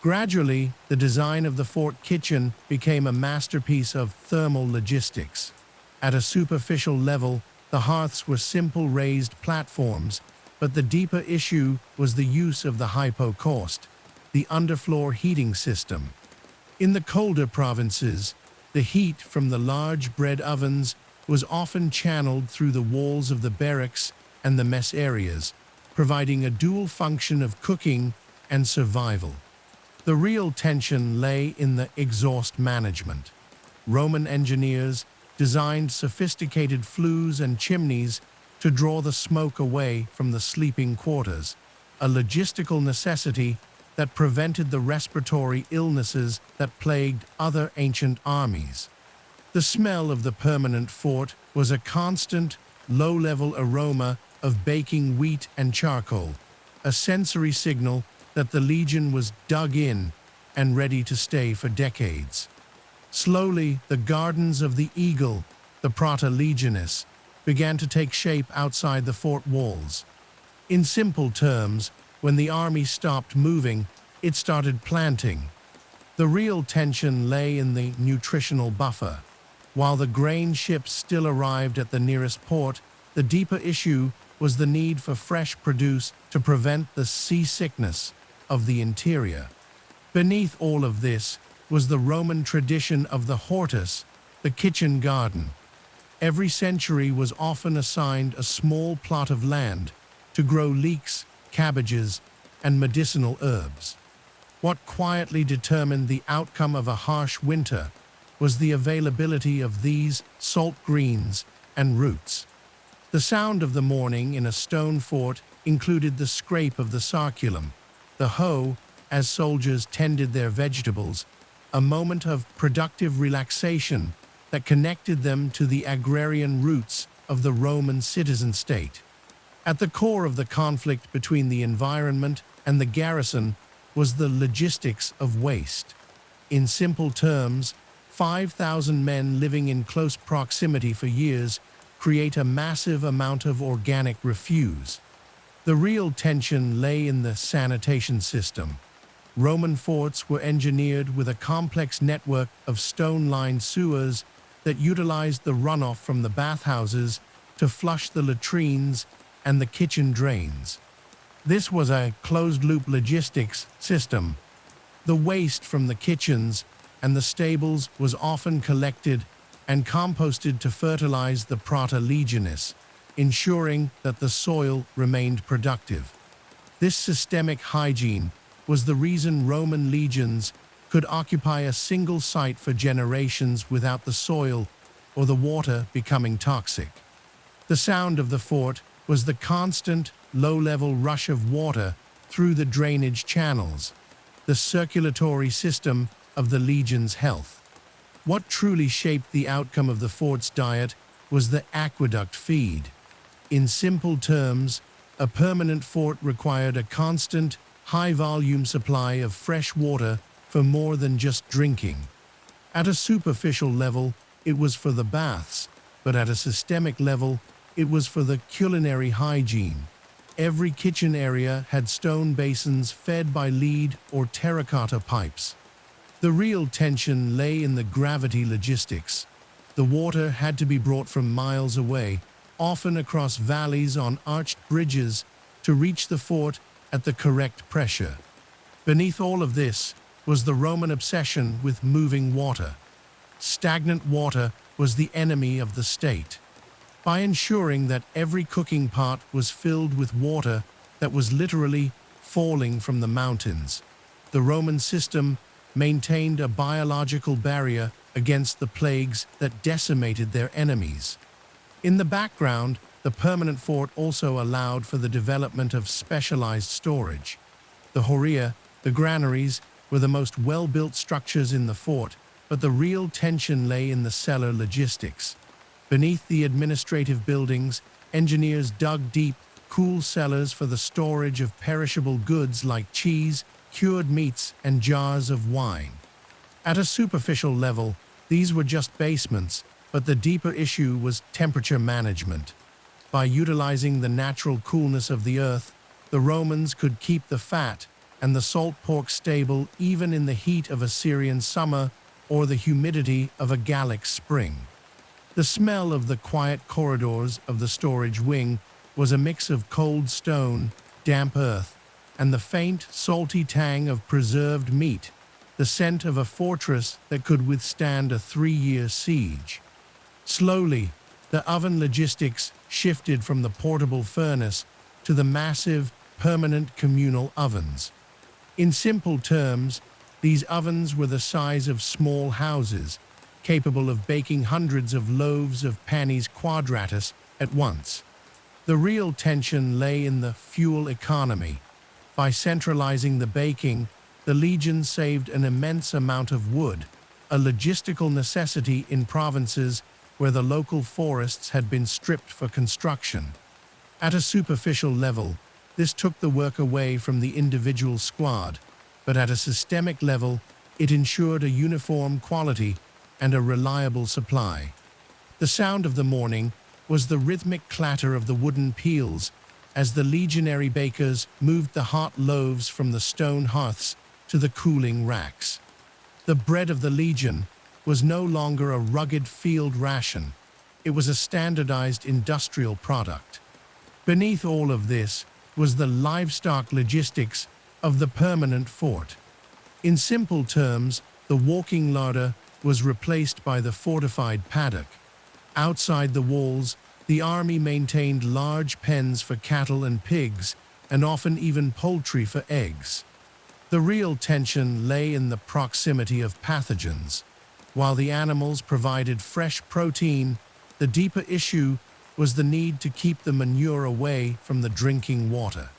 Speaker 1: Gradually, the design of the fort kitchen became a masterpiece of thermal logistics. At a superficial level, the hearths were simple raised platforms, but the deeper issue was the use of the hypocaust, the underfloor heating system. In the colder provinces, the heat from the large bread ovens was often channeled through the walls of the barracks and the mess areas, providing a dual function of cooking and survival. The real tension lay in the exhaust management. Roman engineers designed sophisticated flues and chimneys to draw the smoke away from the sleeping quarters, a logistical necessity that prevented the respiratory illnesses that plagued other ancient armies. The smell of the permanent fort was a constant, low-level aroma of baking wheat and charcoal, a sensory signal that the legion was dug in and ready to stay for decades. Slowly, the gardens of the eagle, the Prata Legionis, began to take shape outside the fort walls. In simple terms, when the army stopped moving, it started planting. The real tension lay in the nutritional buffer. While the grain ships still arrived at the nearest port, the deeper issue was the need for fresh produce to prevent the seasickness of the interior. Beneath all of this was the Roman tradition of the hortus, the kitchen garden. Every century was often assigned a small plot of land to grow leeks, cabbages, and medicinal herbs. What quietly determined the outcome of a harsh winter was the availability of these salt greens and roots. The sound of the morning in a stone fort included the scrape of the sarculum, the hoe as soldiers tended their vegetables, a moment of productive relaxation that connected them to the agrarian roots of the Roman citizen state. At the core of the conflict between the environment and the garrison was the logistics of waste. In simple terms, 5,000 men living in close proximity for years create a massive amount of organic refuse. The real tension lay in the sanitation system. Roman forts were engineered with a complex network of stone-lined sewers that utilized the runoff from the bathhouses to flush the latrines and the kitchen drains. This was a closed-loop logistics system. The waste from the kitchens and the stables was often collected and composted to fertilize the Prata Legionis, ensuring that the soil remained productive. This systemic hygiene was the reason Roman legions could occupy a single site for generations without the soil or the water becoming toxic. The sound of the fort was the constant, low-level rush of water through the drainage channels, the circulatory system of the legion's health. What truly shaped the outcome of the fort's diet was the aqueduct feed. In simple terms, a permanent fort required a constant, high-volume supply of fresh water for more than just drinking. At a superficial level, it was for the baths, but at a systemic level, it was for the culinary hygiene. Every kitchen area had stone basins fed by lead or terracotta pipes. The real tension lay in the gravity logistics. The water had to be brought from miles away, often across valleys on arched bridges, to reach the fort at the correct pressure. Beneath all of this was the Roman obsession with moving water. Stagnant water was the enemy of the state. By ensuring that every cooking pot was filled with water that was literally falling from the mountains, the Roman system maintained a biological barrier against the plagues that decimated their enemies. In the background, the permanent fort also allowed for the development of specialized storage. The horia, the granaries, were the most well-built structures in the fort, but the real tension lay in the cellar logistics. Beneath the administrative buildings, engineers dug deep, cool cellars for the storage of perishable goods like cheese, cured meats, and jars of wine. At a superficial level, these were just basements, but the deeper issue was temperature management. By utilizing the natural coolness of the earth, the Romans could keep the fat and the salt pork stable even in the heat of a Syrian summer or the humidity of a Gallic spring. The smell of the quiet corridors of the storage wing was a mix of cold stone, damp earth, and the faint, salty tang of preserved meat, the scent of a fortress that could withstand a 3-year siege. Slowly, the oven logistics shifted from the portable furnace to the massive, permanent communal ovens. In simple terms, these ovens were the size of small houses, capable of baking hundreds of loaves of panis quadratus at once. The real tension lay in the fuel economy. By centralizing the baking, the legion saved an immense amount of wood, a logistical necessity in provinces where the local forests had been stripped for construction. At a superficial level, this took the work away from the individual squad, but at a systemic level, it ensured a uniform quality and a reliable supply. The sound of the morning was the rhythmic clatter of the wooden peels as the legionary bakers moved the hot loaves from the stone hearths to the cooling racks. The bread of the legion was no longer a rugged field ration. It was a standardized industrial product. Beneath all of this was the livestock logistics of the permanent fort. In simple terms, the walking larder was replaced by the fortified paddock. Outside the walls, the army maintained large pens for cattle and pigs, and often even poultry for eggs. The real tension lay in the proximity of pathogens. While the animals provided fresh protein, the deeper issue was the need to keep the manure away from the drinking water.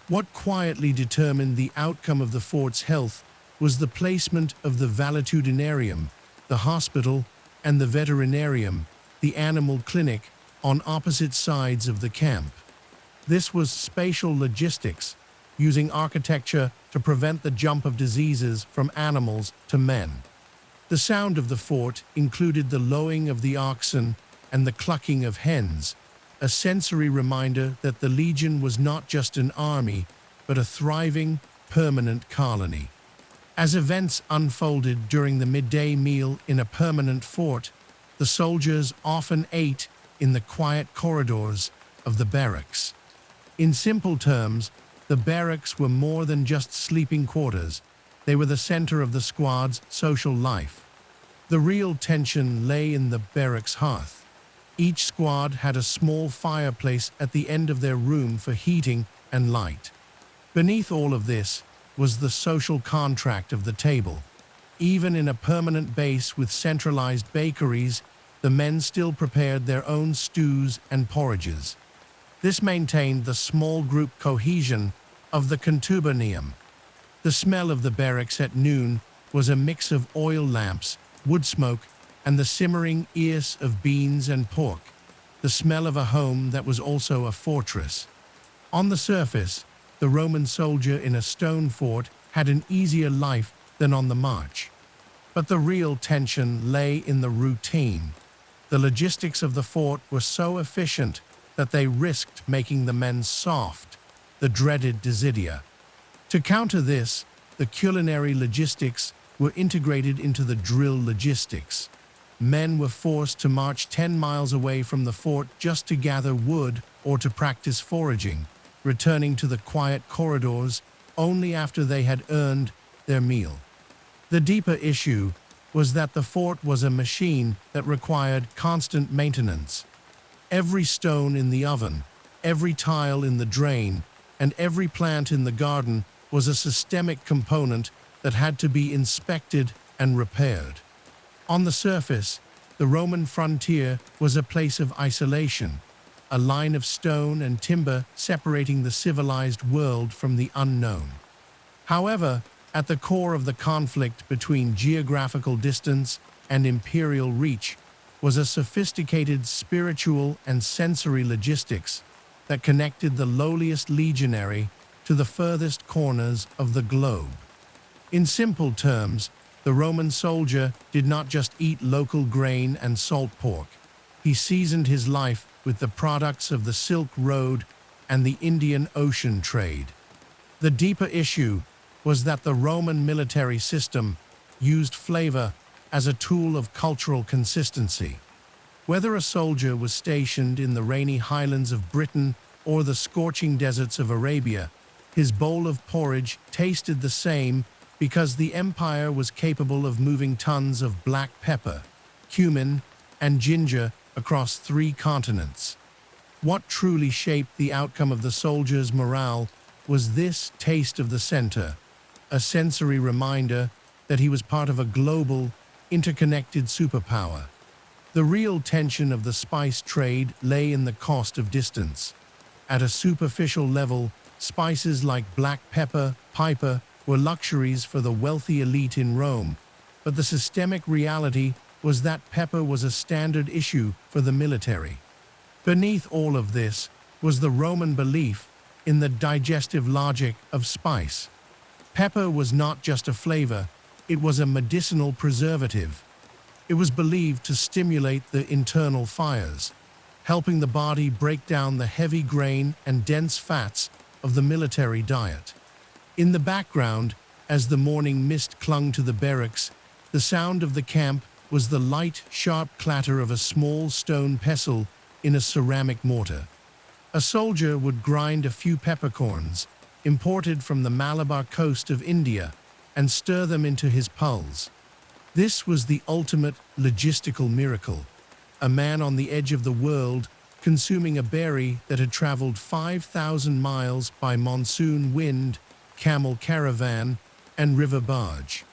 Speaker 1: What quietly determined the outcome of the fort's health was the placement of the valetudinarium, the hospital, and the veterinarium, the animal clinic, on opposite sides of the camp. This was spatial logistics, using architecture to prevent the jump of diseases from animals to men. The sound of the fort included the lowing of the oxen and the clucking of hens, a sensory reminder that the Legion was not just an army, but a thriving, permanent colony. As events unfolded during the midday meal in a permanent fort, the soldiers often ate in the quiet corridors of the barracks. In simple terms, the barracks were more than just sleeping quarters. They were the center of the squad's social life. The real tension lay in the barracks hearth. Each squad had a small fireplace at the end of their room for heating and light. Beneath all of this was the social contract of the table. Even in a permanent base with centralized bakeries, the men still prepared their own stews and porridges. This maintained the small group cohesion of the contubernium. The smell of the barracks at noon was a mix of oil lamps, wood smoke, and the simmering ears of beans and pork, the smell of a home that was also a fortress. On the surface, the Roman soldier in a stone fort had an easier life than on the march. But the real tension lay in the routine. The logistics of the fort were so efficient that they risked making the men soft, the dreaded desidia. To counter this, the culinary logistics were integrated into the drill logistics. Men were forced to march 10 miles away from the fort just to gather wood or to practice foraging, returning to the quiet corridors only after they had earned their meal. The deeper issue was that the fort was a machine that required constant maintenance. Every stone in the oven, every tile in the drain, and every plant in the garden was a systemic component that had to be inspected and repaired. On the surface, the Roman frontier was a place of isolation, a line of stone and timber separating the civilized world from the unknown. However, at the core of the conflict between geographical distance and imperial reach was a sophisticated spiritual and sensory logistics that connected the lowliest legionary to the furthest corners of the globe. In simple terms, the Roman soldier did not just eat local grain and salt pork. He seasoned his life with the products of the Silk Road and the Indian Ocean trade. The deeper issue was that the Roman military system used flavor as a tool of cultural consistency. Whether a soldier was stationed in the rainy highlands of Britain or the scorching deserts of Arabia, his bowl of porridge tasted the same because the empire was capable of moving tons of black pepper, cumin, and ginger across 3 continents. What truly shaped the outcome of the soldier's morale was this taste of the center, a sensory reminder that he was part of a global, interconnected superpower. The real tension of the spice trade lay in the cost of distance. At a superficial level, spices like black pepper, piper, were luxuries for the wealthy elite in Rome, but the systemic reality was that pepper was a standard issue for the military. Beneath all of this was the Roman belief in the digestive logic of spice. Pepper was not just a flavor, it was a medicinal preservative. It was believed to stimulate the internal fires, helping the body break down the heavy grain and dense fats of the military diet. In the background, as the morning mist clung to the barracks, the sound of the camp was the light, sharp clatter of a small stone pestle in a ceramic mortar. A soldier would grind a few peppercorns, imported from the Malabar coast of India, and stir them into his pulse. This was the ultimate logistical miracle. A man on the edge of the world consuming a berry that had traveled 5,000 miles by monsoon wind, camel caravan, and river barge.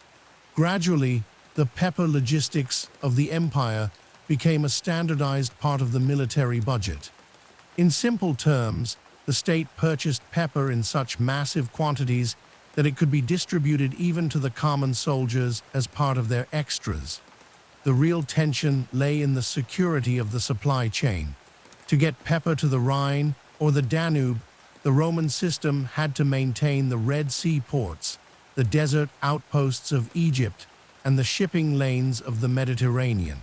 Speaker 1: Gradually, the pepper logistics of the empire became a standardized part of the military budget. In simple terms, the state purchased pepper in such massive quantities that it could be distributed even to the common soldiers as part of their extras. The real tension lay in the security of the supply chain. To get pepper to the Rhine or the Danube, the Roman system had to maintain the Red Sea ports, the desert outposts of Egypt, and the shipping lanes of the Mediterranean.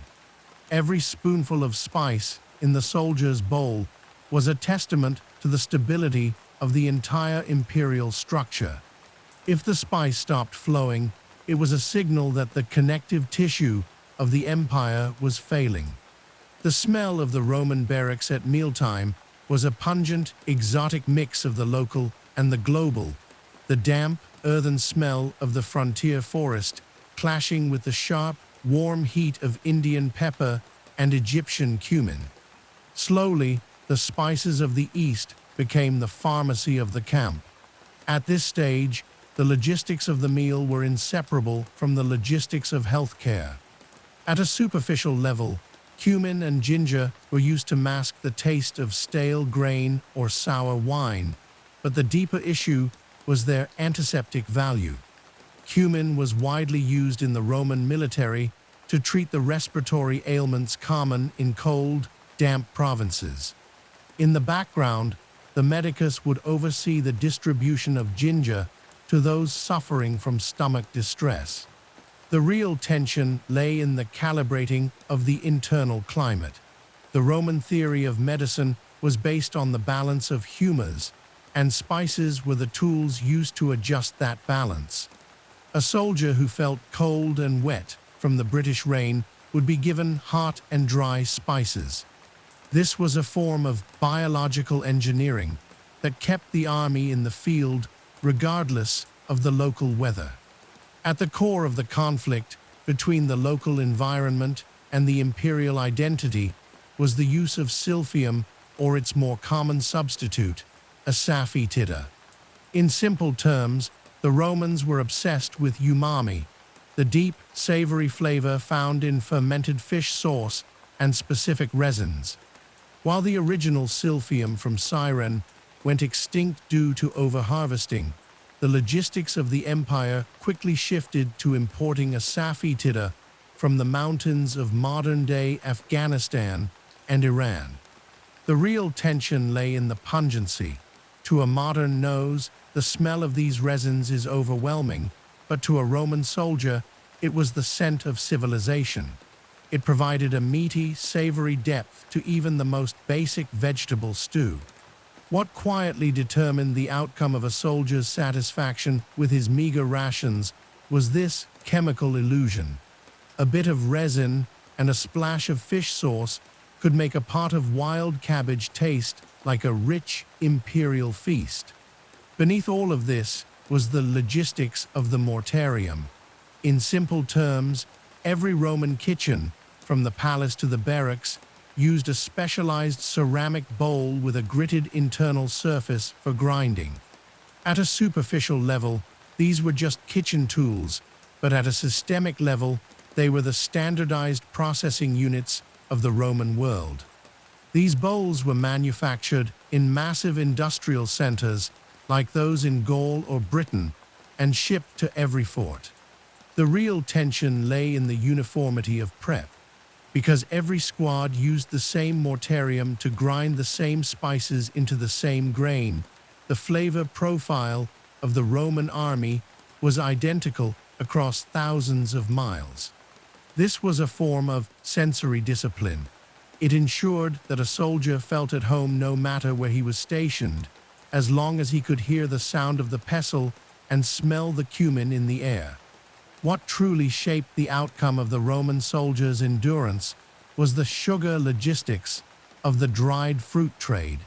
Speaker 1: Every spoonful of spice in the soldier's bowl was a testament to the stability of the entire imperial structure. If the spice stopped flowing, it was a signal that the connective tissue of the empire was failing. The smell of the Roman barracks at mealtime was a pungent, exotic mix of the local and the global, the damp, earthen smell of the frontier forest clashing with the sharp, warm heat of Indian pepper and Egyptian cumin. Slowly, the spices of the East became the pharmacy of the camp. At this stage, the logistics of the meal were inseparable from the logistics of healthcare. At a superficial level, cumin and ginger were used to mask the taste of stale grain or sour wine, but the deeper issue was their antiseptic value. Cumin was widely used in the Roman military to treat the respiratory ailments common in cold, damp provinces. In the background, the medicus would oversee the distribution of ginger to those suffering from stomach distress. The real tension lay in the calibrating of the internal climate. The Roman theory of medicine was based on the balance of humors, and spices were the tools used to adjust that balance. A soldier who felt cold and wet from the British rain would be given hot and dry spices. This was a form of biological engineering that kept the army in the field regardless of the local weather. At the core of the conflict between the local environment and the imperial identity was the use of silphium, or its more common substitute, asafoetida. In simple terms, the Romans were obsessed with umami, the deep, savory flavor found in fermented fish sauce and specific resins. While the original silphium from Cyrene went extinct due to overharvesting, the logistics of the empire quickly shifted to importing asafoetida from the mountains of modern-day Afghanistan and Iran. The real tension lay in the pungency. To a modern nose, the smell of these resins is overwhelming, but to a Roman soldier, it was the scent of civilization. It provided a meaty, savory depth to even the most basic vegetable stew. What quietly determined the outcome of a soldier's satisfaction with his meager rations was this chemical illusion. A bit of resin and a splash of fish sauce could make a pot of wild cabbage taste like a rich imperial feast. Beneath all of this was the logistics of the mortarium. In simple terms, every Roman kitchen, from the palace to the barracks, used a specialized ceramic bowl with a gritted internal surface for grinding. At a superficial level, these were just kitchen tools, but at a systemic level, they were the standardized processing units of the Roman world. These bowls were manufactured in massive industrial centers like those in Gaul or Britain and shipped to every fort. The real tension lay in the uniformity of prep. because every squad used the same mortarium to grind the same spices into the same grain. The flavor profile of the Roman army was identical across thousands of miles. This was a form of sensory discipline. It ensured that a soldier felt at home no matter where he was stationed, as long as he could hear the sound of the pestle and smell the cumin in the air. What truly shaped the outcome of the Roman soldiers' endurance was the sugar logistics of the dried fruit trade.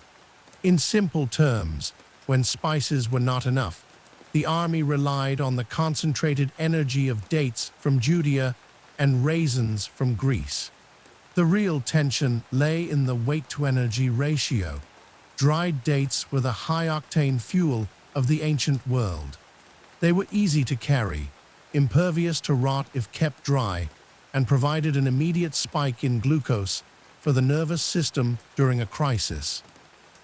Speaker 1: In simple terms, when spices were not enough, the army relied on the concentrated energy of dates from Judea and raisins from Greece. The real tension lay in the weight-to-energy ratio. Dried dates were the high-octane fuel of the ancient world. They were easy to carry, impervious to rot if kept dry, and provided an immediate spike in glucose for the nervous system during a crisis.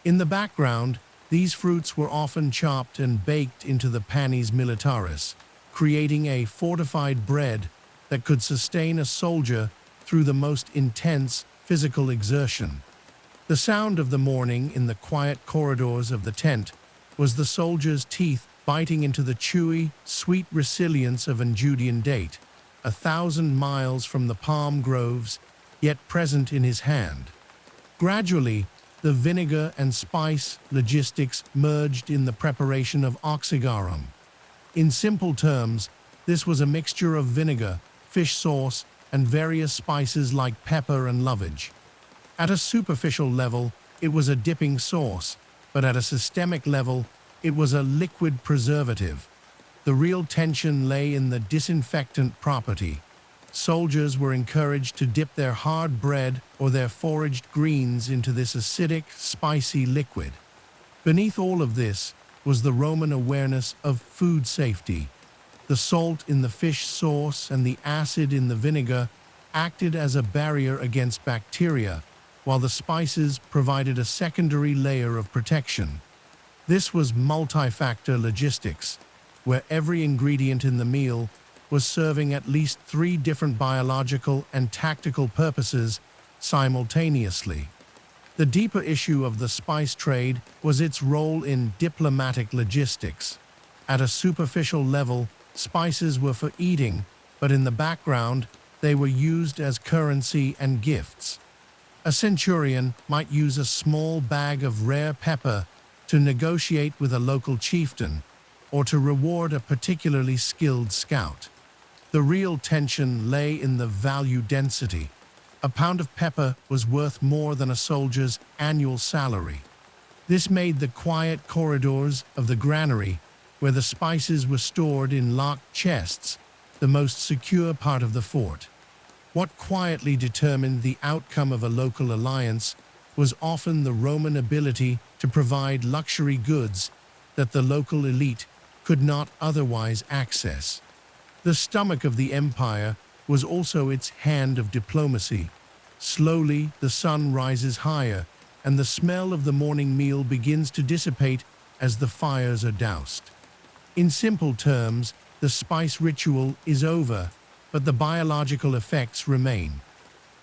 Speaker 1: In the background, these fruits were often chopped and baked into the panis militaris, creating a fortified bread that could sustain a soldier through the most intense physical exertion. The sound of the morning in the quiet corridors of the tent was the soldier's teeth biting into the chewy, sweet resilience of an Judean date, 1,000 miles from the palm groves, yet present in his hand. Gradually, the vinegar and spice logistics merged in the preparation of oxygarum. In simple terms, this was a mixture of vinegar, fish sauce, and various spices like pepper and lovage. At a superficial level, it was a dipping sauce, but at a systemic level, it was a liquid preservative. The real tension lay in the disinfectant property. Soldiers were encouraged to dip their hard bread or their foraged greens into this acidic, spicy liquid. Beneath all of this was the Roman awareness of food safety. The salt in the fish sauce and the acid in the vinegar acted as a barrier against bacteria, while the spices provided a secondary layer of protection. This was multi-factor logistics, where every ingredient in the meal was serving at least 3 different biological and tactical purposes simultaneously. The deeper issue of the spice trade was its role in diplomatic logistics. At a superficial level, spices were for eating, but in the background, they were used as currency and gifts. A centurion might use a small bag of rare pepper to negotiate with a local chieftain, or to reward a particularly skilled scout. The real tension lay in the value density. A pound of pepper was worth more than a soldier's annual salary. This made the quiet corridors of the granary, where the spices were stored in locked chests, the most secure part of the fort. What quietly determined the outcome of a local alliance was often the Roman ability to provide luxury goods that the local elite could not otherwise access. The stomach of the empire was also its hand of diplomacy. Slowly, the sun rises higher, and the smell of the morning meal begins to dissipate as the fires are doused. In simple terms, the spice ritual is over, but the biological effects remain.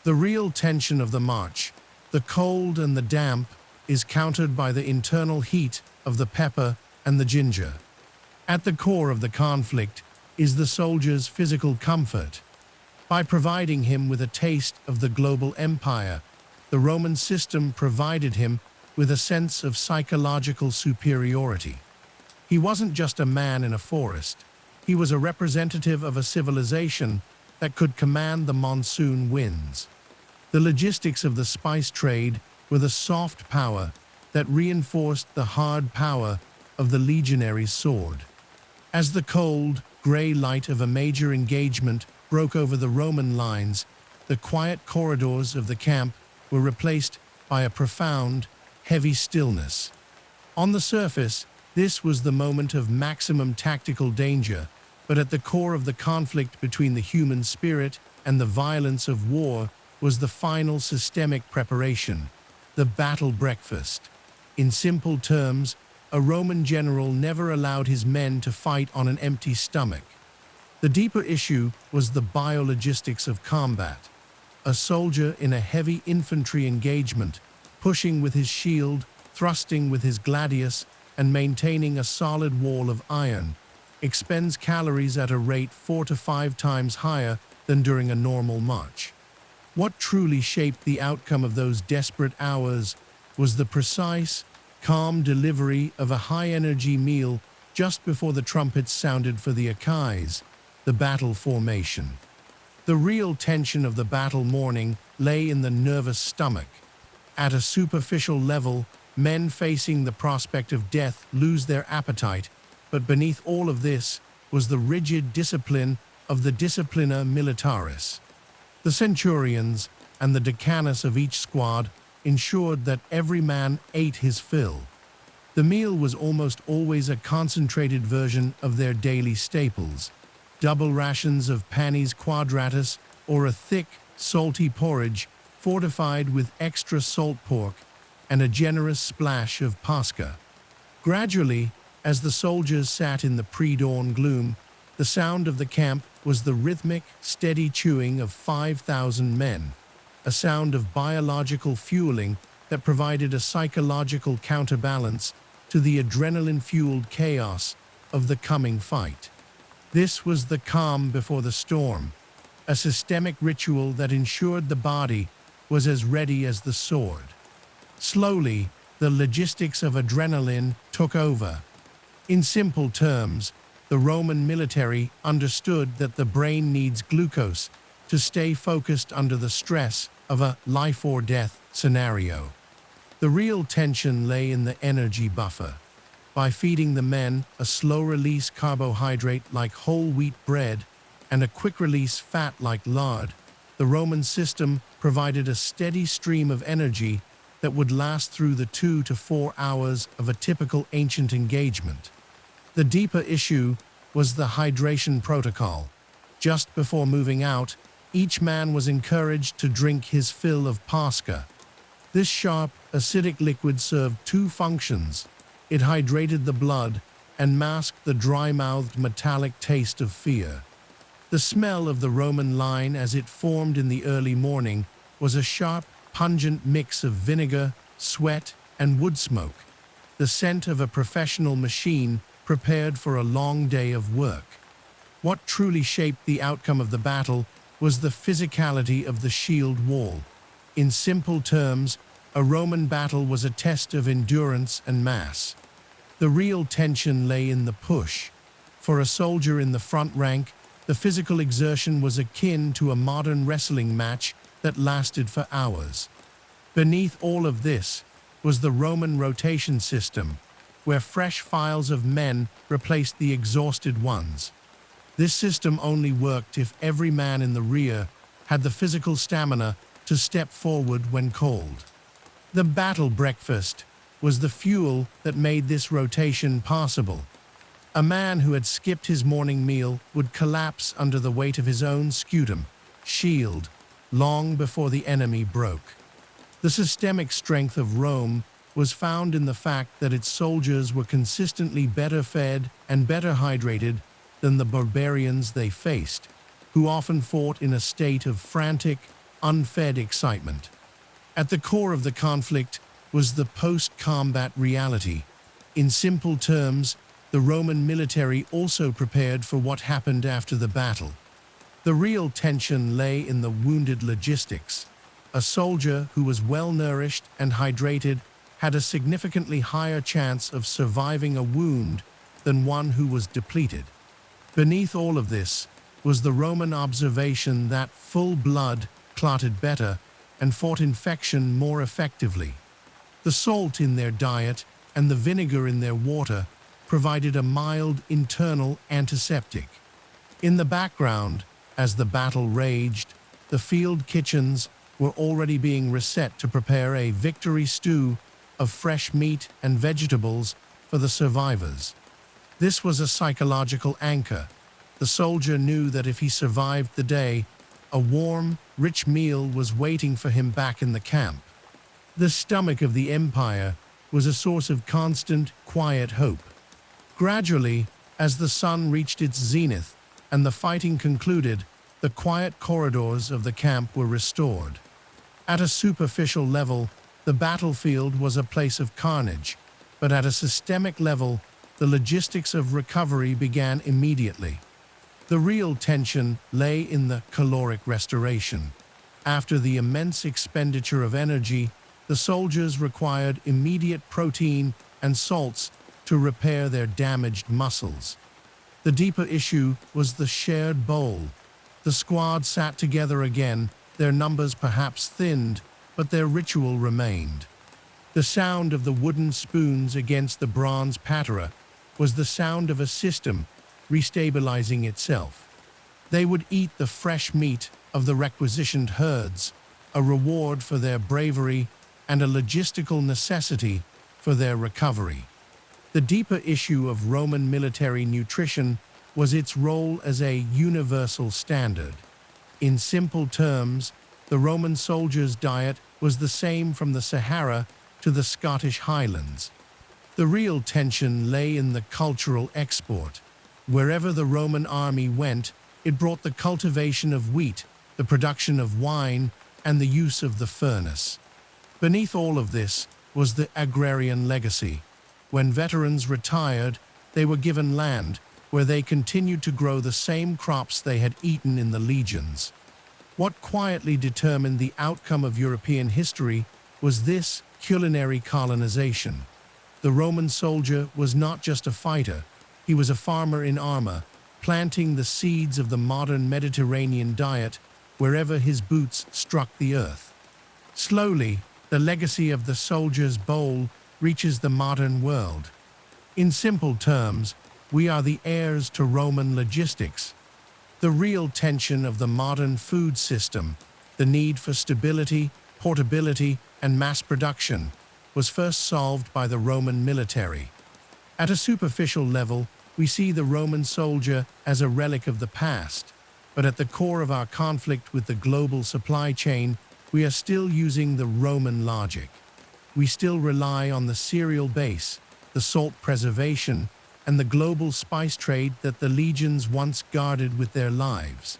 Speaker 1: The real tension of the march, the cold and the damp, is countered by the internal heat of the pepper and the ginger. At the core of the conflict is the soldier's physical comfort. By providing him with a taste of the global empire, the Roman system provided him with a sense of psychological superiority. He wasn't just a man in a forest. He was a representative of a civilization that could command the monsoon winds. The logistics of the spice trade were the soft power that reinforced the hard power of the legionary's sword. As the cold, gray light of a major engagement broke over the Roman lines, the quiet corridors of the camp were replaced by a profound, heavy stillness. On the surface, this was the moment of maximum tactical danger, but at the core of the conflict between the human spirit and the violence of war was the final systemic preparation, the battle breakfast. In simple terms, a Roman general never allowed his men to fight on an empty stomach. The deeper issue was the biologistics of combat. a soldier in a heavy infantry engagement, pushing with his shield, thrusting with his gladius, and maintaining a solid wall of iron, expends calories at a rate 4 to 5 times higher than during a normal march. What truly shaped the outcome of those desperate hours was the precise, calm delivery of a high-energy meal just before the trumpets sounded for the Akais, the battle formation. The real tension of the battle morning lay in the nervous stomach. At a superficial level, men facing the prospect of death lose their appetite, but beneath all of this was the rigid discipline of the disciplina militaris. The centurions and the decanus of each squad ensured that every man ate his fill. The meal was almost always a concentrated version of their daily staples, double rations of panis quadratus or a thick, salty porridge fortified with extra salt pork and a generous splash of pasca. Gradually, as the soldiers sat in the pre-dawn gloom, the sound of the camp was the rhythmic, steady chewing of 5,000 men, a sound of biological fueling that provided a psychological counterbalance to the adrenaline-fueled chaos of the coming fight. This was the calm before the storm, a systemic ritual that ensured the body was as ready as the sword. Slowly, the logistics of adrenaline took over. In simple terms, the Roman military understood that the brain needs glucose to stay focused under the stress of a life-or-death scenario. The real tension lay in the energy buffer. By feeding the men a slow-release carbohydrate like whole wheat bread and a quick-release fat like lard, the Roman system provided a steady stream of energy that would last through the 2 to 4 hours of a typical ancient engagement. The deeper issue was the hydration protocol. Just before moving out, each man was encouraged to drink his fill of pasca. This sharp, acidic liquid served two functions. It hydrated the blood and masked the dry-mouthed metallic taste of fear. The smell of the Roman line as it formed in the early morning was a sharp, pungent mix of vinegar, sweat, and woodsmoke, the scent of a professional machine prepared for a long day of work. What truly shaped the outcome of the battle was the physicality of the shield wall. In simple terms, a Roman battle was a test of endurance and mass. The real tension lay in the push. For a soldier in the front rank, the physical exertion was akin to a modern wrestling match that lasted for hours. Beneath all of this was the Roman rotation system, where fresh files of men replaced the exhausted ones. This system only worked if every man in the rear had the physical stamina to step forward when called. The battle breakfast was the fuel that made this rotation possible. A man who had skipped his morning meal would collapse under the weight of his own scutum, shield, long before the enemy broke. The systemic strength of Rome was found in the fact that its soldiers were consistently better fed and better hydrated than the barbarians they faced, who often fought in a state of frantic, unfed excitement. At the core of the conflict was the post-combat reality. In simple terms, the Roman military also prepared for what happened after the battle. The real tension lay in the wounded logistics. A soldier who was well-nourished and hydrated had a significantly higher chance of surviving a wound than one who was depleted. Beneath all of this was the Roman observation that full blood clotted better and fought infection more effectively. The salt in their diet and the vinegar in their water provided a mild internal antiseptic. In the background, as the battle raged, the field kitchens were already being reset to prepare a victory stew of fresh meat and vegetables for the survivors. This was a psychological anchor. The soldier knew that if he survived the day, a warm, rich meal was waiting for him back in the camp. The stomach of the empire was a source of constant, quiet hope. Gradually, as the sun reached its zenith and the fighting concluded, the quiet corridors of the camp were restored. At a superficial level, the battlefield was a place of carnage, but at a systemic level, the logistics of recovery began immediately. The real tension lay in the caloric restoration. After the immense expenditure of energy, the soldiers required immediate protein and salts to repair their damaged muscles. The deeper issue was the shared bowl. The squad sat together again, their numbers perhaps thinned, but their ritual remained. The sound of the wooden spoons against the bronze patera was the sound of a system restabilizing itself. They would eat the fresh meat of the requisitioned herds, a reward for their bravery and a logistical necessity for their recovery. The deeper issue of Roman military nutrition was its role as a universal standard. In simple terms, the Roman soldier's diet was the same from the Sahara to the Scottish Highlands. The real tension lay in the cultural export. Wherever the Roman army went, it brought the cultivation of wheat, the production of wine, and the use of the furnace. Beneath all of this was the agrarian legacy. When veterans retired, they were given land where they continued to grow the same crops they had eaten in the legions. What quietly determined the outcome of European history was this culinary colonization. The Roman soldier was not just a fighter, he was a farmer in armor, planting the seeds of the modern Mediterranean diet wherever his boots struck the earth. Slowly, the legacy of the soldier's bowl reaches the modern world. In simple terms, we are the heirs to Roman logistics. The real tension of the modern food system, the need for stability, portability, and mass production, was first solved by the Roman military. At a superficial level, we see the Roman soldier as a relic of the past, but at the core of our conflict with the global supply chain, we are still using the Roman logic. We still rely on the cereal base, the salt preservation, and the global spice trade that the legions once guarded with their lives.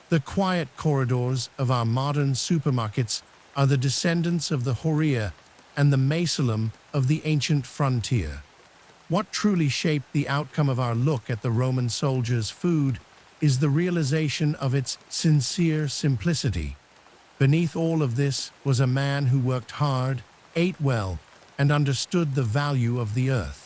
Speaker 1: The quiet corridors of our modern supermarkets are the descendants of the Horia and the Macelum of the ancient frontier. What truly shaped the outcome of our look at the Roman soldier's food is the realization of its sincere simplicity. Beneath all of this was a man who worked hard, ate well, and understood the value of the earth.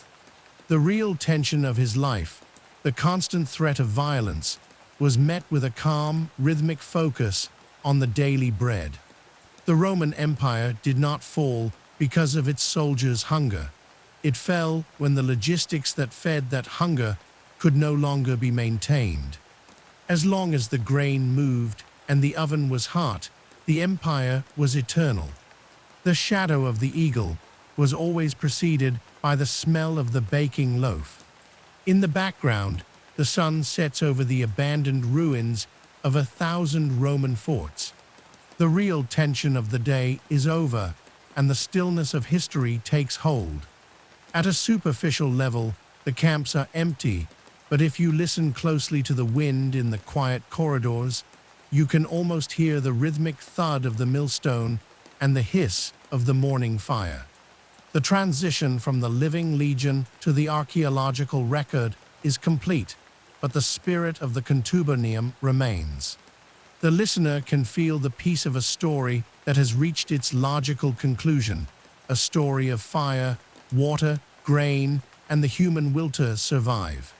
Speaker 1: The real tension of his life, the constant threat of violence, was met with a calm, rhythmic focus on the daily bread. The Roman Empire did not fall because of its soldiers' hunger. It fell when the logistics that fed that hunger could no longer be maintained. As long as the grain moved and the oven was hot, the empire was eternal. The shadow of the eagle was always preceded by the smell of the baking loaf. In the background, the sun sets over the abandoned ruins of 1,000 Roman forts. The real tension of the day is over, and the stillness of history takes hold. At a superficial level, the camps are empty, but if you listen closely to the wind in the quiet corridors, you can almost hear the rhythmic thud of the millstone and the hiss of the morning fire. The transition from the living legion to the archaeological record is complete, but the spirit of the contubernium remains. The listener can feel the peace of a story that has reached its logical conclusion, a story of fire, water, grain, and the human will to survive.